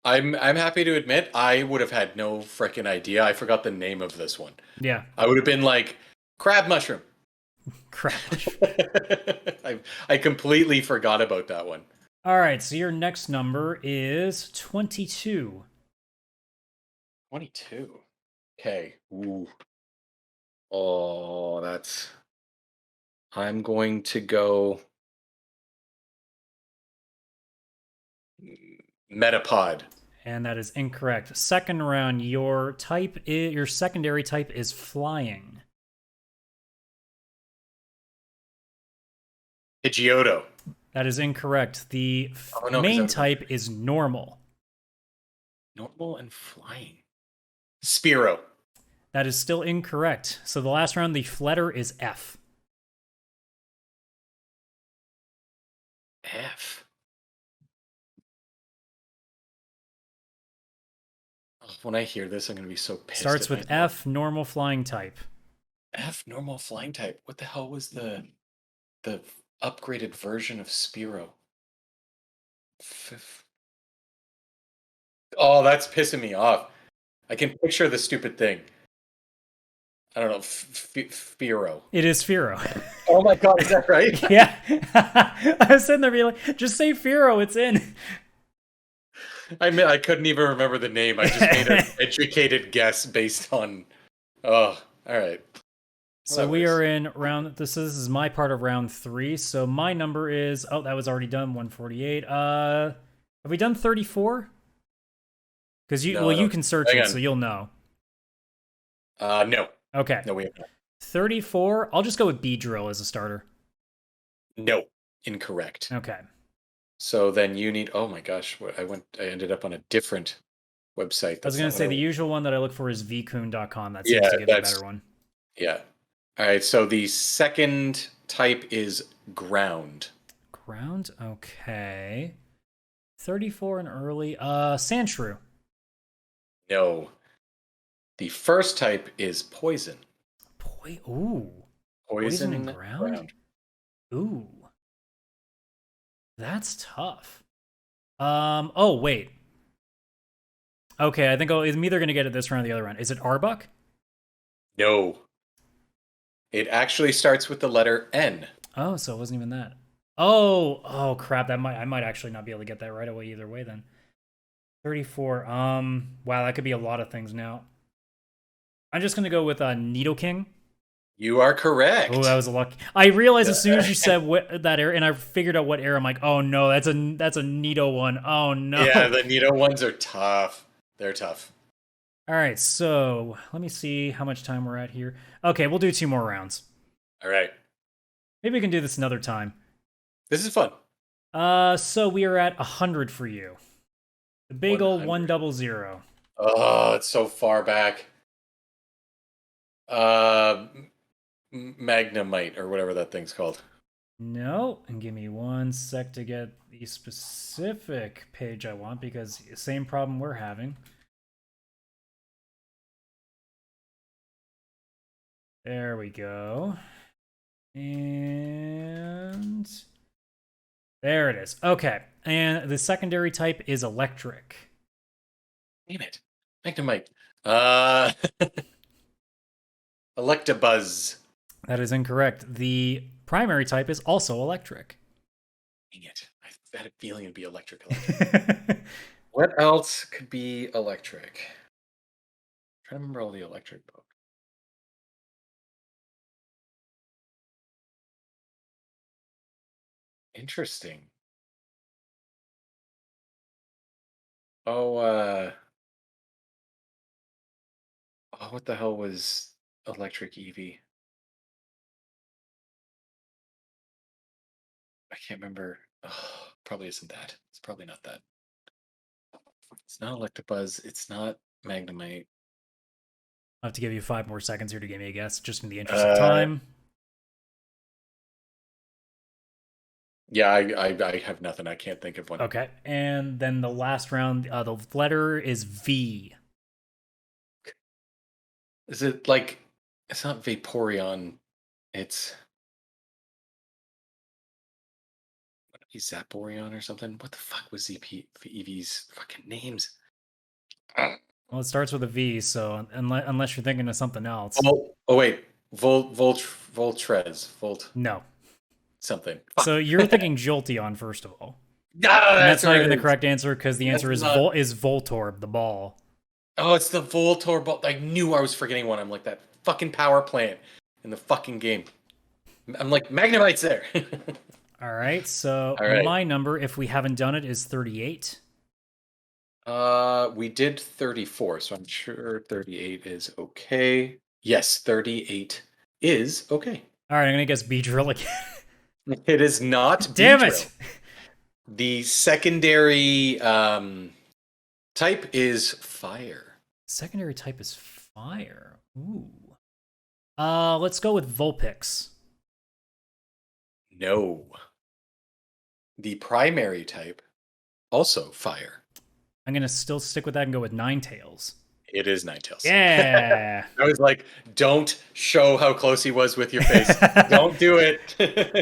I'm happy to admit I would have had no freaking idea. I forgot the name of this one. Yeah, I would have been like crab mushroom. Crap. I completely forgot about that one. All right, so your next number is 22. 22. Okay. Ooh. Oh, I'm going to go Metapod. And that is incorrect. Second round, your secondary type is flying. Pidgeotto. That is incorrect. The main type is normal. Normal and flying. Spearow. That is still incorrect. So the last round, the letter is F. F. When I hear this, I'm going to be so pissed. Starts with F, normal flying type. F, normal flying type. What the hell was the upgraded version of Spearow? Oh, that's pissing me off. I can picture the stupid thing. I don't know. Fearow. It is Fearow. Oh my god, is that right? Yeah. I was sitting there being like, just say Fearow, it's in. I couldn't even remember the name. I just made an educated guess based on... Oh, all right. So we are in round... This is my part of round 3. So my number is... Oh, that was already done. 148. Have we done 34? Because you can search it, so you'll know. No. Okay. No, we have not. 34. I'll just go with Beedrill as a starter. No. Incorrect. Okay. So then you need... Oh my gosh. I ended up on a different website. I was going to say the usual one that I look for is vcoon.com. That seems to give me a better one. Yeah. All right. So the second type is ground. Ground? Okay. 34 and early. Sandshrew. No. The first type is poison. Ooh. Poison and ground? Ooh. That's tough. Oh, wait. Okay, I think I'm either going to get it this round or the other round. Is it Arbok? No. It actually starts with the letter N. Oh, so it wasn't even that. Oh, crap. I might actually not be able to get that right away either way then. 34. Wow, that could be a lot of things now. I'm just going to go with Nidoking. You are correct. Oh, that was a luck. I realized as soon as you said that era, and I figured out what era, I'm like, oh no, that's a Nido one. Oh no. Yeah, the Nido ones are tough. They're tough. All right, so let me see how much time we're at here. Okay, we'll do 2 more rounds. All right. Maybe we can do this another time. This is fun. So we are at 100 for you. The big old 100. 100. Oh, it's so far back. Uh, Magnemite or whatever that thing's called. No, and give me 1 sec to get the specific page I want because same problem we're having. There we go. And there it is. Okay. And the secondary type is electric. Damn it. Magnemite. Uh, Electabuzz. That is incorrect. The primary type is also electric. Dang it. I had a feeling it'd be electric. What else could be electric? I'm trying to remember all the electric books. Interesting. Oh, what the hell was Electric Eevee? I can't remember. Oh, probably isn't that. It's probably not that. It's not Electabuzz. It's not Magnemite. I'll have to give you 5 more seconds here to give me a guess, just in the interest of Uh, time. yeah, I have nothing. I can't think of one. Okay. And then the last round, the letter is V. Is it like it's not Vaporeon? It's Zaporeon or something. What the fuck was Eevee's fucking names? Well, it starts with a V, so unless you're thinking of something else. Oh wait, Voltrez, Volt No. something. So you're thinking Jolteon, first of all. Ah, And that's not right. even the correct answer because the answer is Voltorb, the ball. Oh, it's the Voltorb ball. I knew I was forgetting one. I'm like that fucking power plant in the fucking game. I'm like Magnemite's there. All right, so All right. my number, if we haven't done it, is 38. We did 34, so I'm sure 38 is okay. Yes, 38 is okay. All right, I'm gonna guess Beedrill again. It is not. Damn Beedrill. it! The secondary type is fire. Secondary type is fire. Ooh. Let's go with Vulpix. No. The primary type, also fire. I'm gonna still stick with that and go with Ninetales. It is Ninetales. Yeah. I was like, don't show how close he was with your face. Don't do it.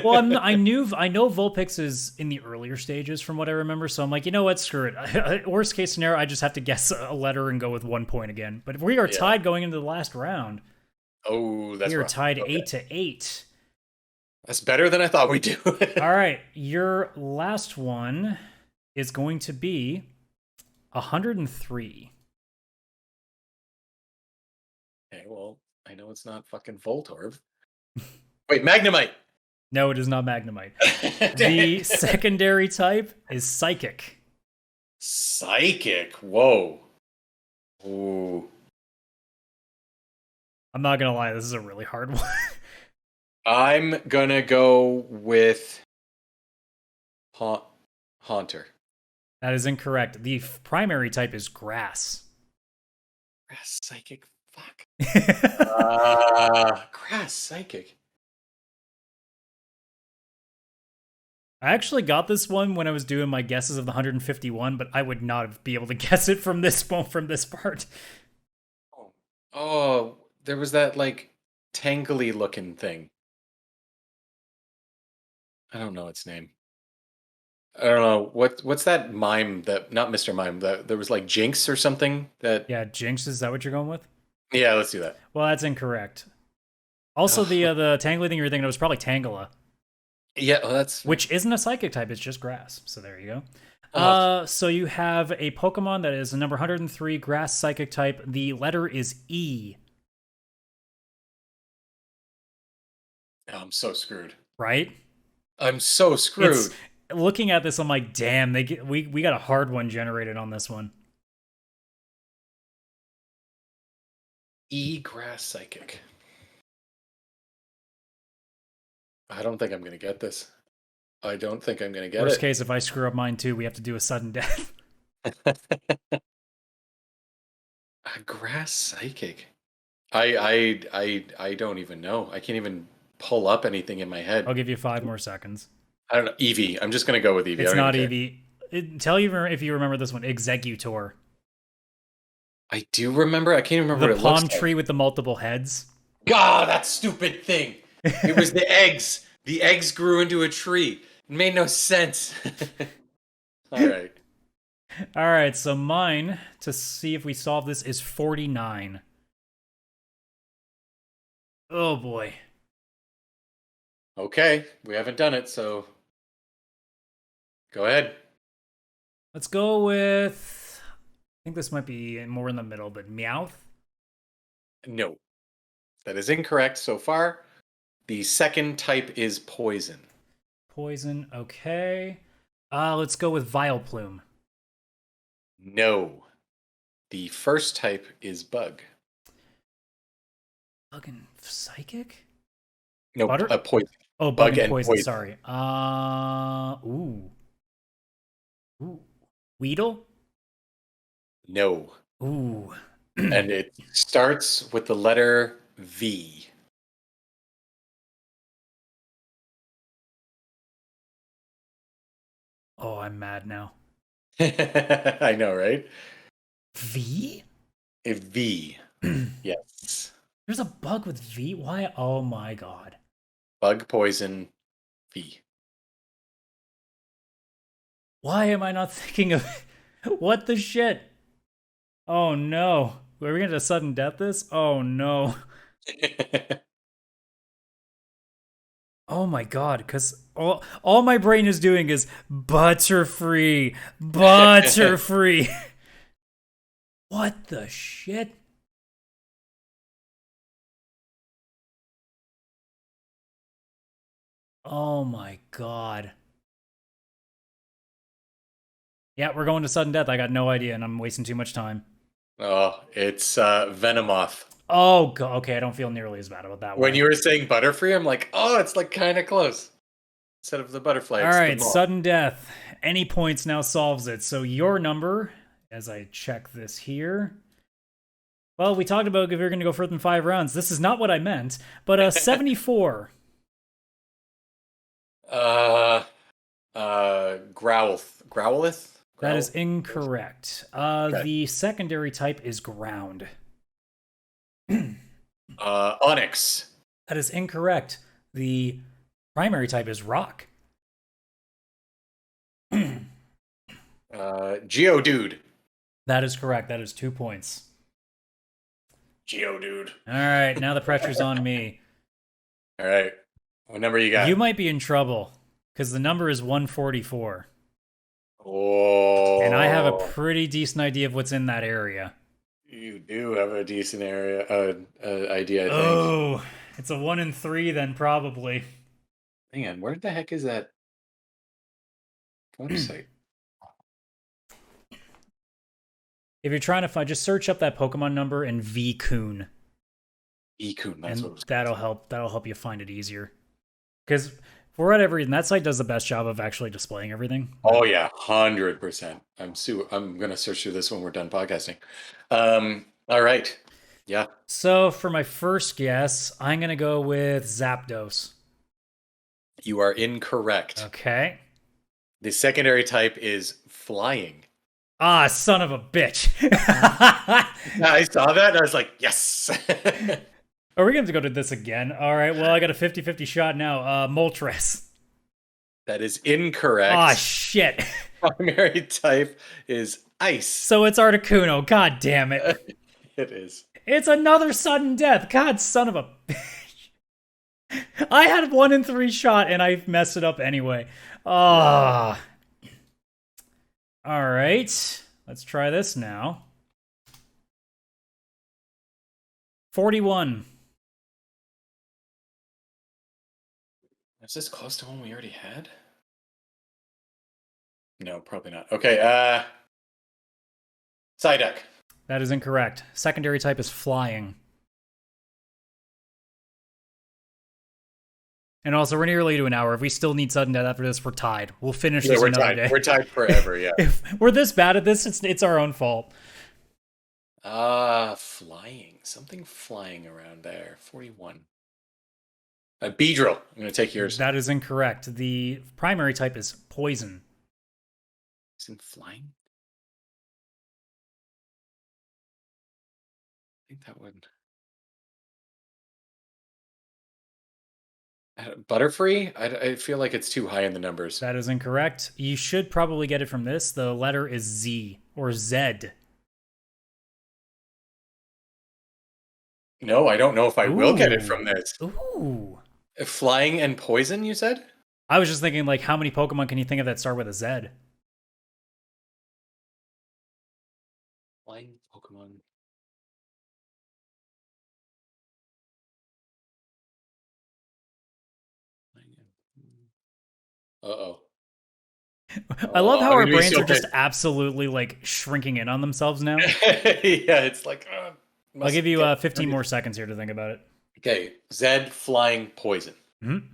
Well, I know Vulpix is in the earlier stages from what I remember, so I'm like, you know what, screw it. Worst case scenario, I just have to guess a letter and go with 1 point again. But if we are tied going into the last round. Oh, that's we are rough. tied Okay. 8-8. That's better than I thought we'd do. All right, your last one is going to be 103. Okay, well, I know it's not fucking Voltorb. Wait, Magnemite. No, it is not Magnemite. The secondary type is Psychic. Psychic. Whoa. Ooh. I'm not gonna lie, this is a really hard one. I'm gonna go with Haunter. That is incorrect. The primary type is Grass. Grass Psychic. Fuck. Grass Psychic. I actually got this one when I was doing my guesses of the 151, but I would not be able to guess it from this part. Oh, there was that like tangly looking thing. I don't know its name. I don't know what's that mime that not Mr. Mime that there was like Jinx or something that. Yeah, Jinx. Is that what you're going with? Yeah, let's do that. Well, that's incorrect. Also, the tangly thing you were thinking of was probably Tangela. Yeah, well, that's which isn't a psychic type. It's just grass. So there you go. So you have a Pokemon that is number 103, grass psychic type. The letter is E. Oh, I'm so screwed. Right? I'm so screwed. Looking at this, I'm like, damn, we got a hard one generated on this one. E grass psychic. I don't think I'm gonna get this. I don't think I'm gonna get Worst it. case, if I screw up mine too, we have to do a sudden death. A grass psychic. I don't even know. I can't even pull up anything in my head. I'll give you 5 more seconds. I don't know. Eevee. I'm just gonna go with Eevee. I It's don't even not care. Eevee. Tell you if you remember this one. Executor. I do remember. I can't remember The what it looks palm tree like. with the multiple heads. God, that stupid thing. It was the eggs. The eggs grew into a tree. It made no sense. All right. All right, so mine, to see if we solve this, is 49. Oh boy. Okay, we haven't done it, so go ahead. Let's go with, I think this might be more in the middle, but Meowth. No, that is incorrect so far. The second type is poison. Poison, okay. Let's go with Vileplume. No, the first type is bug. Bug and Psychic? No, Butter? a poison. Oh, Bug Bug and and Poison, poison. sorry. Ooh. Weedle? No, Ooh. and it starts with the letter V. Oh, I'm mad now. I know, right? V? A V. Yes. There's a bug with V? Why? Oh my god. Bug, poison, V. Why am I not thinking of what the shit? Oh no. Are we gonna sudden death this? Oh no. Oh my god, because all my brain is doing is Butterfree. Butterfree. What the shit? Oh my god. Yeah, we're going to sudden death. I got no idea, and I'm wasting too much time. Oh, it's Venomoth. Oh, god. Okay, I don't feel nearly as bad about that When one. you were saying Butterfree, I'm like, oh, it's like kind of close. Instead of the butterfly, All it's the right, moth. sudden death. Any points now solves it. So your number, as I check this here. Well, we talked about if you're going to go further than 5 rounds. This is not what I meant, but 74. Growlith? That is incorrect. Okay. The secondary type is ground. Onyx. That is incorrect. The primary type is rock. Geodude. That is correct. That is 2 points. Geodude. All right, now the pressure's on me. All right. What number you got? You might be in trouble because the number is 144. Oh. And I have a pretty decent idea of what's in that area. You do have a decent idea, I think. Oh, it's a 1 in 3 then, probably. Hang on, where the heck is that website? If you're trying to find, just search up that Pokemon number and V-Coon. Ikun, that's And what it was. that'll help you find it easier. Because for whatever reason, that site does the best job of actually displaying everything. Oh yeah, 100%. I'm gonna search through this when we're done podcasting. All right. Yeah. So for my first guess, I'm gonna go with Zapdos. You are incorrect. Okay. The secondary type is flying. Ah, son of a bitch. I saw that and I was like, yes. Are we going to go to this again? All right, well, I got a 50-50 shot now. Moltres. That is incorrect. Ah, shit. Primary type is ice. So it's Articuno. God damn it. It is. It's another sudden death. God, son of a bitch. I had 1 in 3 shot and I messed it up anyway. Ah. All right. Let's try this now. 41. Is this close to one we already had? No, probably not. Okay, Psyduck. That is incorrect. Secondary type is flying. And also, we're nearly to an hour. If we still need sudden death after this, we're tied. We'll finish this we're another tied. day. We're tied forever, yeah. If we're this bad at this, it's our own fault. Flying. Something flying around there. 41. Beedrill. I'm going to take yours. That is incorrect. The primary type is poison. Isn't flying? I think that would... Butterfree? I feel like it's too high in the numbers. That is incorrect. You should probably get it from this. The letter is Z or Z. No, I don't know if I will get it from this. Ooh. Flying and poison, you said? I was just thinking, like, how many Pokemon can you think of that start with a Z? Flying Pokemon. Uh-oh. I love how our brains so are just absolutely, like, shrinking in on themselves now. Yeah, it's like... I'll give you 15 more seconds here to think about it. Okay, Zed flying poison. Mm-hmm.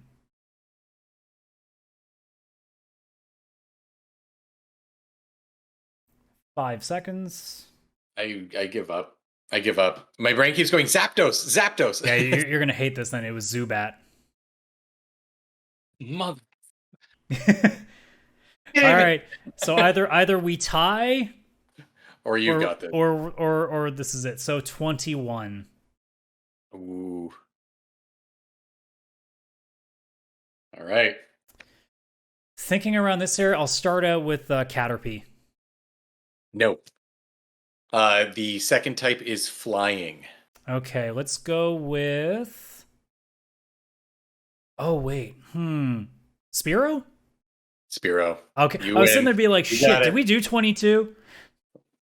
5 seconds. I give up. I give up. My brain keeps going, Zapdos! Zapdos! Yeah, you're going to hate this then. It was Zubat. Mother... All right. So either we tie... Or you got this. Or this is it. So 21. Ooh. All right. Thinking around this area, I'll start out with Caterpie. No. The second type is flying. Okay, let's go with... Oh, wait. Spearow? Spearow. Okay. I was sitting there be like, shit, did we do 22?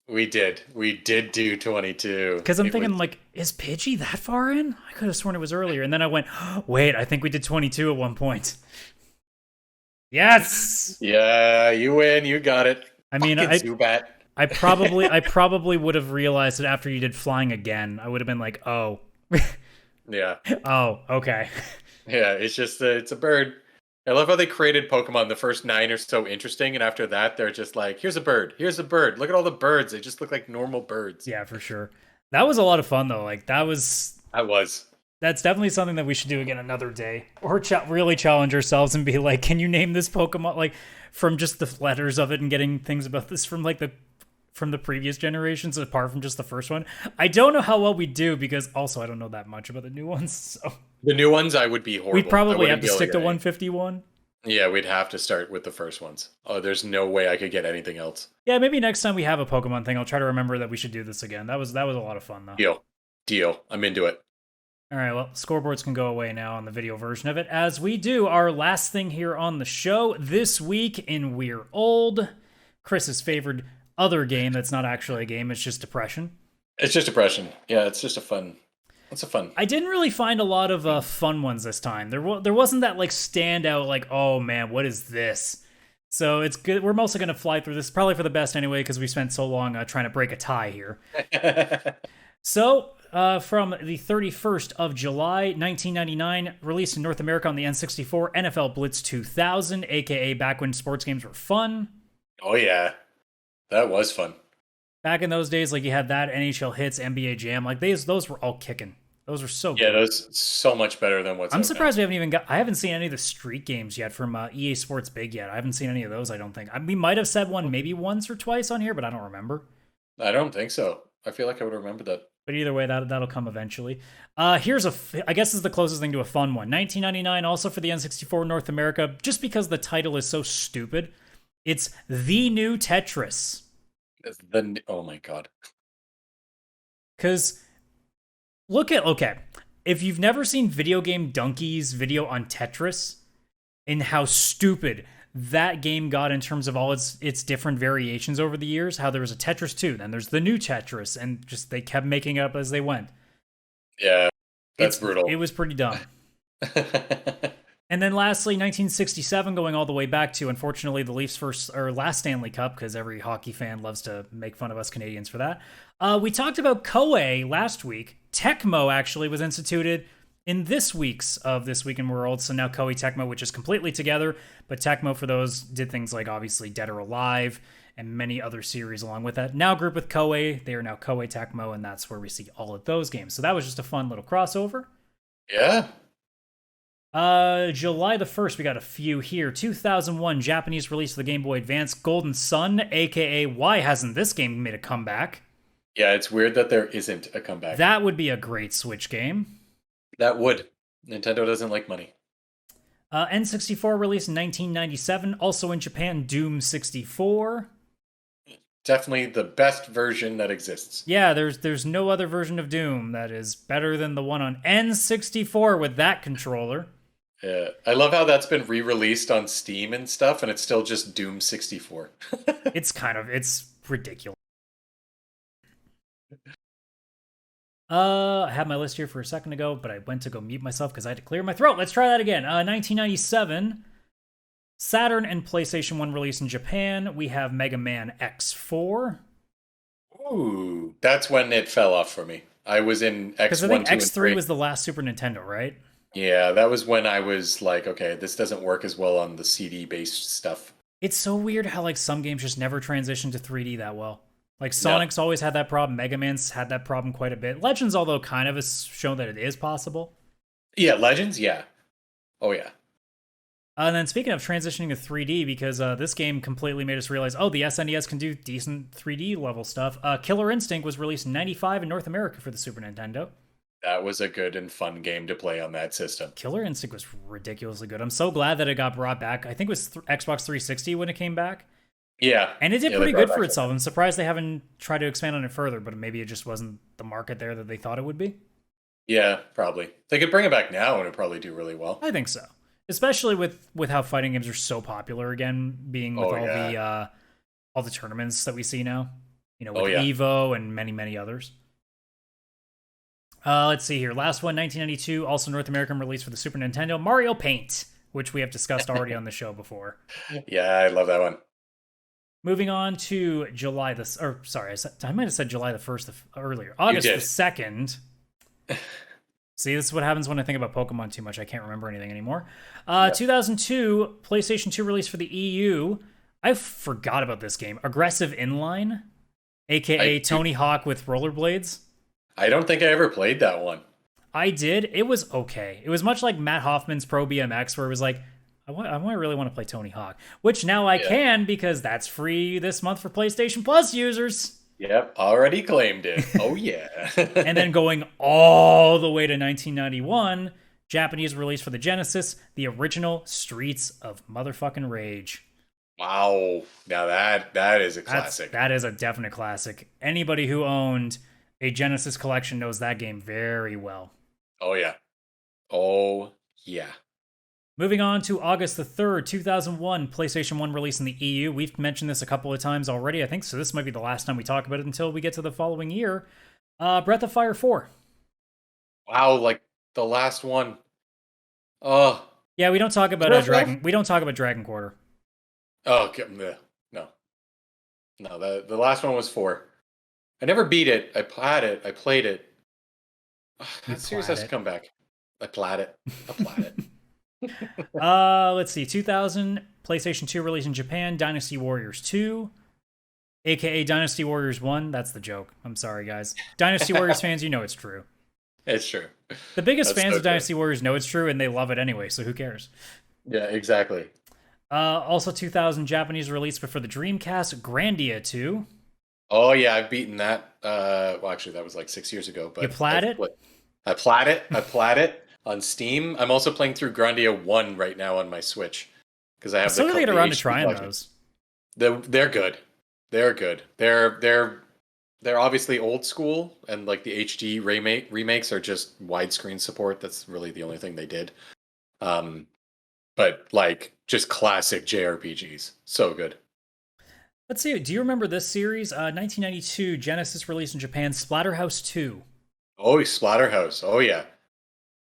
We did. We did do 22. Because I'm thinking, like, is Pidgey that far in? I could have sworn it was earlier. And then I went, wait, I think we did 22 at one point. Yes! Yeah, you win. You got it. I mean, Zubat. I probably would have realized it after you did flying again. I would have been like, oh. Yeah. Oh, okay. Yeah, it's just, it's a bird. I love how they created Pokemon. The first 9 are so interesting, and after that, they're just like, here's a bird. Here's a bird. Look at all the birds. They just look like normal birds. Yeah, for sure. That was a lot of fun, though. Like, that's definitely something that we should do again another day. Or really challenge ourselves and be like, can you name this Pokemon? Like, from just the letters of it and getting things about this from, like, from the previous generations, apart from just the first one. I don't know how well we do, because also I don't know that much about the new ones, so... The new ones, I would be horrible. We'd probably have to stick to 151. Yeah, we'd have to start with the first ones. Oh, there's no way I could get anything else. Yeah, maybe next time we have a Pokemon thing, I'll try to remember that we should do this again. That was a lot of fun, though. Deal. I'm into it. All right, well, scoreboards can go away now on the video version of it, as we do our last thing here on the show this week in We're Old. Chris's favorite other game that's not actually a game, it's just Depression. It's just Depression. Yeah, it's just a fun... It's a fun. I didn't really find a lot of fun ones this time. There wasn't that like standout like, oh man, what is this? So it's good. We're mostly going to fly through this, probably for the best anyway, because we spent so long trying to break a tie here. So from the 31st of July, 1999, released in North America on the N64, NFL Blitz 2000, aka back when sports games were fun. Oh yeah, that was fun. Back in those days, like you had that, NHL Hits, NBA Jam, like those were all kicking. Those were so good. Yeah, those so much better than what's. I'm surprised we I haven't seen any of the street games yet from EA Sports Big yet. I haven't seen any of those. I don't think. We might have said one maybe once or twice on here, but I don't remember. I don't think so. I feel like I would remember that. But either way, that'll come eventually. I guess this is the closest thing to a fun one. 1999, also for the N64 North America, just because the title is so stupid. It's The New Tetris. Oh my god. Because okay, if you've never seen Video Game Donkey's video on Tetris and how stupid that game got in terms of all its different variations over the years, how there was a Tetris 2, then there's the new Tetris, and just they kept making it up as they went. Yeah, that's brutal. It was pretty dumb. And then lastly, 1967, going all the way back to, unfortunately, the Leafs' last Stanley Cup, because every hockey fan loves to make fun of us Canadians for that. We talked about Koei last week. Tecmo actually was instituted in this week's of This Week in World, so now Koei Tecmo, which is completely together, but Tecmo for those did things like obviously Dead or Alive and many other series along with that. Now grouped with Koei, they are now Koei Tecmo, and that's where we see all of those games. So that was just a fun little crossover. Yeah. July the 1st, we got a few here. 2001 Japanese release of the Game Boy Advance, Golden Sun, aka why hasn't this game made a comeback? Yeah, it's weird that there isn't a comeback. That would be a great Switch game. That would. Nintendo doesn't like money. N64 released in 1997, also in Japan, Doom 64. Definitely the best version that exists. Yeah, there's no other version of Doom that is better than the one on N64 with that controller. Yeah, I love how that's been re-released on Steam and stuff, and it's still just Doom 64. It's ridiculous. I had my list here for a second ago, but I went to go mute myself because I had to clear my throat. Let's try that again. 1997, Saturn and PlayStation 1 release in Japan. We have Mega Man X4. Ooh, that's when it fell off for me. I was in X1, because I think 2, and X3 3. was the last Super Nintendo, right? Yeah, that was when I was like, okay, this doesn't work as well on the CD-based stuff. It's so weird how like some games just never transition to 3D that well. Like Sonic's always had that problem. Mega Man's had that problem quite a bit. Legends, although, kind of has shown that it is possible. Yeah, Legends, yeah. Oh, yeah. And then speaking of transitioning to 3D, because this game completely made us realize, oh, the SNES can do decent 3D level stuff. Killer Instinct was released in 95 in North America for the Super Nintendo. That was a good and fun game to play on that system. Killer Instinct was ridiculously good. I'm so glad that it got brought back. I think it was Xbox 360 when it came back. Yeah. And it did pretty good for itself. I'm surprised they haven't tried to expand on it further, but maybe it just wasn't the market there that they thought it would be. Yeah, probably. They could bring it back now and it'd probably do really well. I think so. Especially with how fighting games are so popular again, being with all the tournaments that we see now. You know, with Evo and many, many others. Let's see here. Last one, 1992, also North American release for the Super Nintendo, Mario Paint, which we have discussed already on the show before. Yeah, I love that one. Moving on to July I might have said July the 1st earlier. August the 2nd. See, this is what happens when I think about Pokemon too much. I can't remember anything anymore. 2002, PlayStation 2 release for the EU. I forgot about this game. Aggressive Inline, aka Tony Hawk with rollerblades. I don't think I ever played that one. I did. It was okay. It was much like Matt Hoffman's Pro BMX, where it was like, I really want to play Tony Hawk, which now I can because that's free this month for PlayStation Plus users. Yep, already claimed it. Oh, yeah. And then going all the way to 1991, Japanese release for the Genesis, the original Streets of Motherfucking Rage. Wow. Now that is a classic. That is a definite classic. Anybody who owned a Genesis collection knows that game very well. Oh, yeah. Oh, yeah. Moving on to August the 3rd, 2001, PlayStation 1 release in the EU. We've mentioned this a couple of times already, I think, so this might be the last time we talk about it until we get to the following year. Breath of Fire 4. Wow, like the last one. Oh. Yeah, we don't talk about Dragon Quarter. Oh, okay. No. No, the last one was 4. I never beat it. I played it. That series has to come back. I played it. Let's see. 2000, PlayStation 2 release in Japan, Dynasty Warriors 2, aka Dynasty Warriors 1. That's the joke. I'm sorry, guys. Dynasty Warriors fans, you know it's true. It's true. The biggest fans of Dynasty Warriors know it's true, and they love it anyway, so who cares? Yeah, exactly. Also 2000, Japanese release, but for the Dreamcast, Grandia 2. Oh, yeah, I've beaten that. Well, actually, that was like 6 years ago. But you played it? I played it on Steam. I'm also playing through Grandia 1 right now on my Switch because I have still gonna get around to trying those. They're good. They're good. They're obviously old school, and like the HD remakes are just widescreen support. That's really the only thing they did. But like just classic JRPGs, so good. Let's see. Do you remember this series? 1992 Genesis release in Japan, Splatterhouse 2. Oh, Splatterhouse. Oh yeah.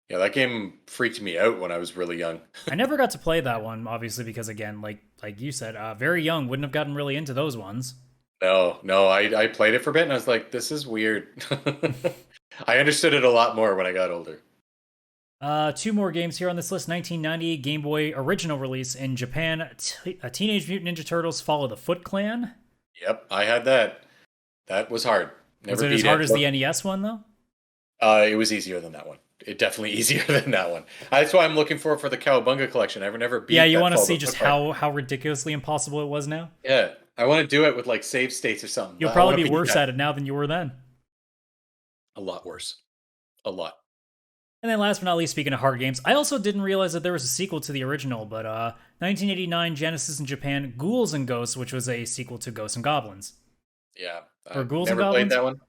Yeah, that game freaked me out when I was really young. I never got to play that one, obviously, because again, like you said, very young, wouldn't have gotten really into those ones. No, I played it for a bit and I was like, this is weird. I understood it a lot more when I got older. Two more games here on this list. 1990 Game Boy original release in Japan. Teenage Mutant Ninja Turtles Follow the Foot Clan. Yep, I had that. That was hard. Was Never it as beat hard it. as the NES one though? It was easier than that one. It definitely easier than that one. That's why I'm looking for the Cowabunga collection. I've never beat. Yeah, you that want to Follow see the just Foot Clan. how ridiculously impossible it was now? Yeah, I want to do it with like save states or something. You'll I want probably to be beat worse that. at it now than you were then. A lot worse. A lot. And then last but not least, speaking of hard games, I also didn't realize that there was a sequel to the original, but 1989 Genesis in Japan, Ghouls and Ghosts, which was a sequel to Ghosts and Goblins. Yeah, Or I've Ghouls and never played Goblins? that one.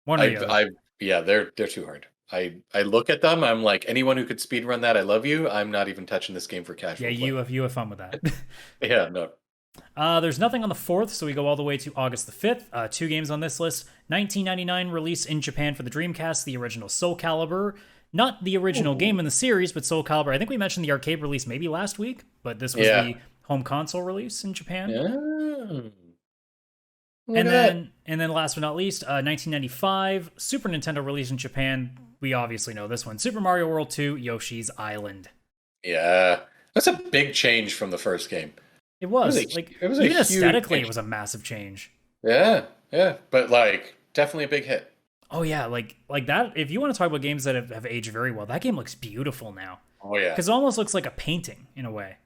One or the other. Yeah, they're too hard. I look at them. I'm like, anyone who could speedrun that, I love you. I'm not even touching this game for casual Yeah, play. you have fun with that. Yeah, no. There's nothing on the 4th, so we go all the way to August the 5th. Two games on this list. 1999 release in Japan for the Dreamcast, the original Soul Calibur. Not the original game in the series, but Soul Calibur. I think we mentioned the arcade release maybe last week, but this was the home console release in Japan. Yeah. And then last but not least, 1995 Super Nintendo release in Japan. We obviously know this one. Super Mario World 2 Yoshi's Island. Yeah. That's a big change from the first game. It was It was even a huge aesthetically, change. it was a massive change. Yeah, but like definitely a big hit. Oh yeah, like that. If you want to talk about games that have aged very well, that game looks beautiful now. Oh yeah, Because it almost looks like a painting in a way.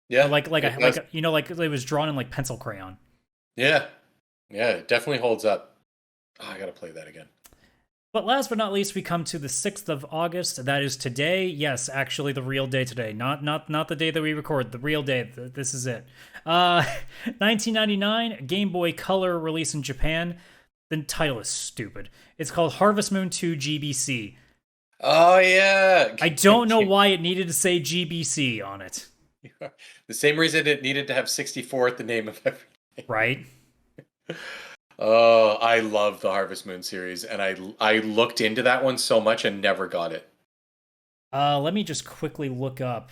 yeah, Or like it does. like it was drawn in like pencil crayon. Yeah, it definitely holds up. Oh, I gotta play that again. But last but not least, we come to the 6th of August. That is today. Yes, actually the real day today. Not the day that we record, the real day. This is it. 1999 Game Boy Color release in Japan. The title is stupid. It's called Harvest Moon 2 GBC. Oh yeah, I don't know why it needed to say GBC on it. The same reason it needed to have 64 at the name of everything. Right? Oh, I love the Harvest Moon series, and I looked into that one so much and never got it. Let me just quickly look up.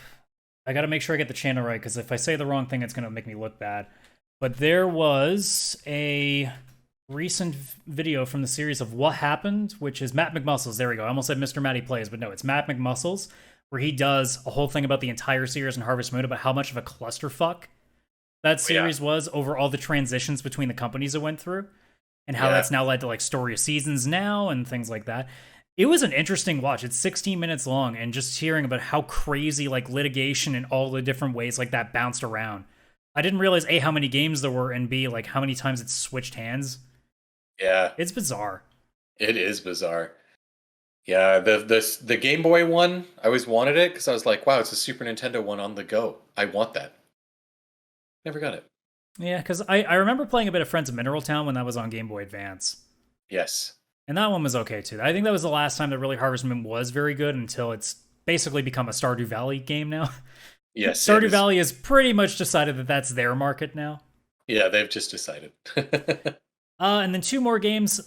I gotta make sure I get the channel right, because if I say the wrong thing, it's gonna make me look bad. But there was a recent video from the series of What Happened, which is Matt McMuscles. There we go. I almost said Mr. Matty Plays, but no, it's Matt McMuscles, where he does a whole thing about the entire series in Harvest Moon, about how much of a clusterfuck that series was over all the transitions between the companies it went through, and how that's now led to like Story of Seasons now and things like that. It was an interesting watch. It's 16 minutes long, and just hearing about how crazy like litigation and all the different ways like that bounced around. I didn't realize A, how many games there were, and B, like how many times it switched hands. Yeah, It's bizarre. it is bizarre. Yeah, the Game Boy one, I always wanted it because I was like, wow, it's a Super Nintendo one on the go. I want that. Never got it. Yeah, because I remember playing a bit of Friends of Mineral Town when that was on Game Boy Advance. Yes. And that one was okay too. I think that was the last time that really Harvest Moon was very good, until it's basically become a Stardew Valley game now. Yes. Stardew Valley has pretty much decided that that's their market now. Yeah, they've just decided. And then two more games,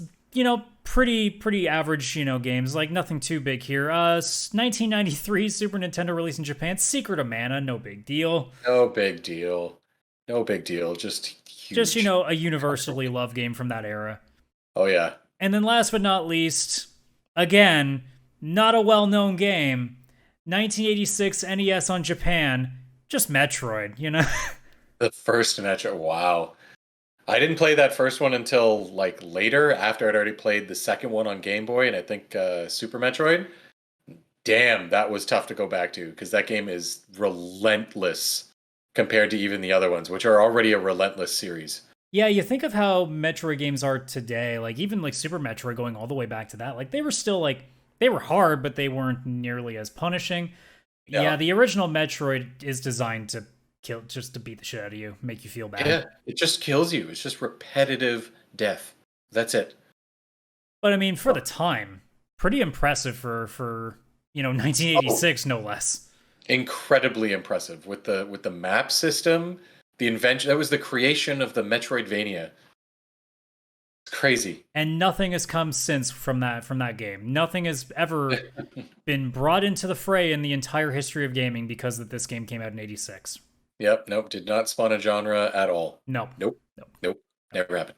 pretty average, games, like nothing too big here. 1993 Super Nintendo release in Japan, Secret of Mana, no big deal. No big deal. No big deal. Just huge. Just, a universally loved game from that era. Oh yeah. And then last but not least, again, not a well-known game, 1986 NES on Japan, just Metroid, The first Metro. Wow. I didn't play that first one until like later, after I'd already played the second one on Game Boy, and I think Super Metroid. Damn, that was tough to go back to, because that game is relentless compared to even the other ones, which are already a relentless series. Yeah, you think of how Metroid games are today, like even like Super Metroid, going all the way back to that, like they were still like, they were hard, but they weren't nearly as punishing. No. Yeah, the original Metroid is designed to kill, just to beat the shit out of you, make you feel bad. Yeah, it just kills you. It's just repetitive death. That's it. But I mean, for the time, pretty impressive for 1986, no less. Incredibly impressive with the map system, the invention. That was the creation of the Metroidvania. It's crazy. And nothing has come since from that game. Nothing has ever been brought into the fray in the entire history of gaming because that this game came out in 86. Yep. Nope. Did not spawn a genre at all. No. Nope. Never happened.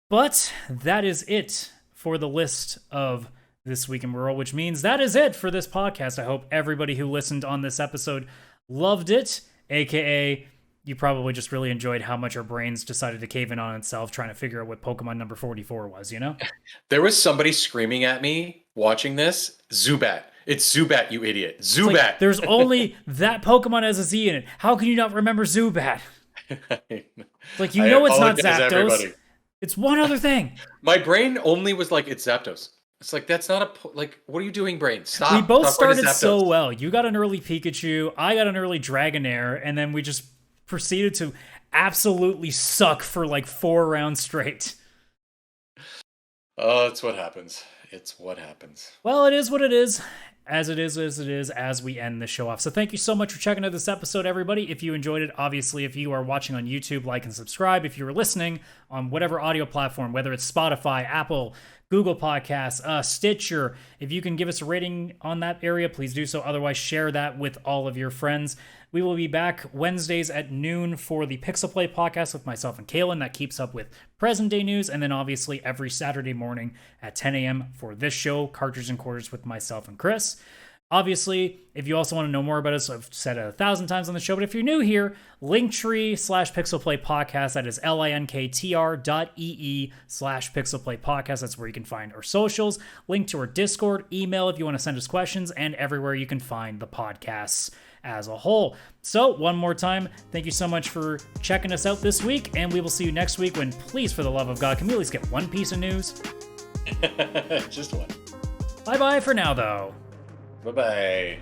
But that is it for the list of This Week in Rural, which means that is it for this podcast. I hope everybody who listened on this episode loved it, aka you probably just really enjoyed how much our brains decided to cave in on itself trying to figure out what Pokemon number 44 was, you know? There was somebody screaming at me watching this, Zubat. It's Zubat, you idiot. Zubat. Like, there's only that Pokemon has a Z in it. How can you not remember Zubat? Like, you know it's not Zapdos. Everybody. It's one other thing. My brain only was like, it's Zapdos. It's like, that's not a, like, what are you doing, brain? Stop. We both started so well. You got an early Pikachu, I got an early Dragonair, and then we just proceeded to absolutely suck for like 4 rounds straight. Oh, it's what happens. It's what happens. Well, it is what it is. As it is, as we end the show off. So thank you so much for checking out this episode, everybody. If you enjoyed it, obviously, if you are watching on YouTube, like and subscribe. If you're listening on whatever audio platform, whether it's Spotify, Apple, Google Podcasts, Stitcher, if you can give us a rating on that area, please do so. Otherwise, share that with all of your friends. We will be back Wednesdays at noon for the Pixel Play podcast with myself and Kaylin. That keeps up with present day news. And then obviously every Saturday morning at 10 a.m. for this show, Cartridge Quarters with myself and Chris. Obviously, if you also want to know more about us, I've said it 1,000 times on the show, but if you're new here, linktree/pixelplaypodcast, that is linktr.ee/pixelplaypodcast. That's where you can find our socials, link to our Discord, email if you want to send us questions, and everywhere you can find the podcasts as a whole. So, one more time, thank you so much for checking us out this week, and we will see you next week when, please, for the love of God, can we at least get one piece of news? Just one. Bye-bye for now, though. Bye-bye.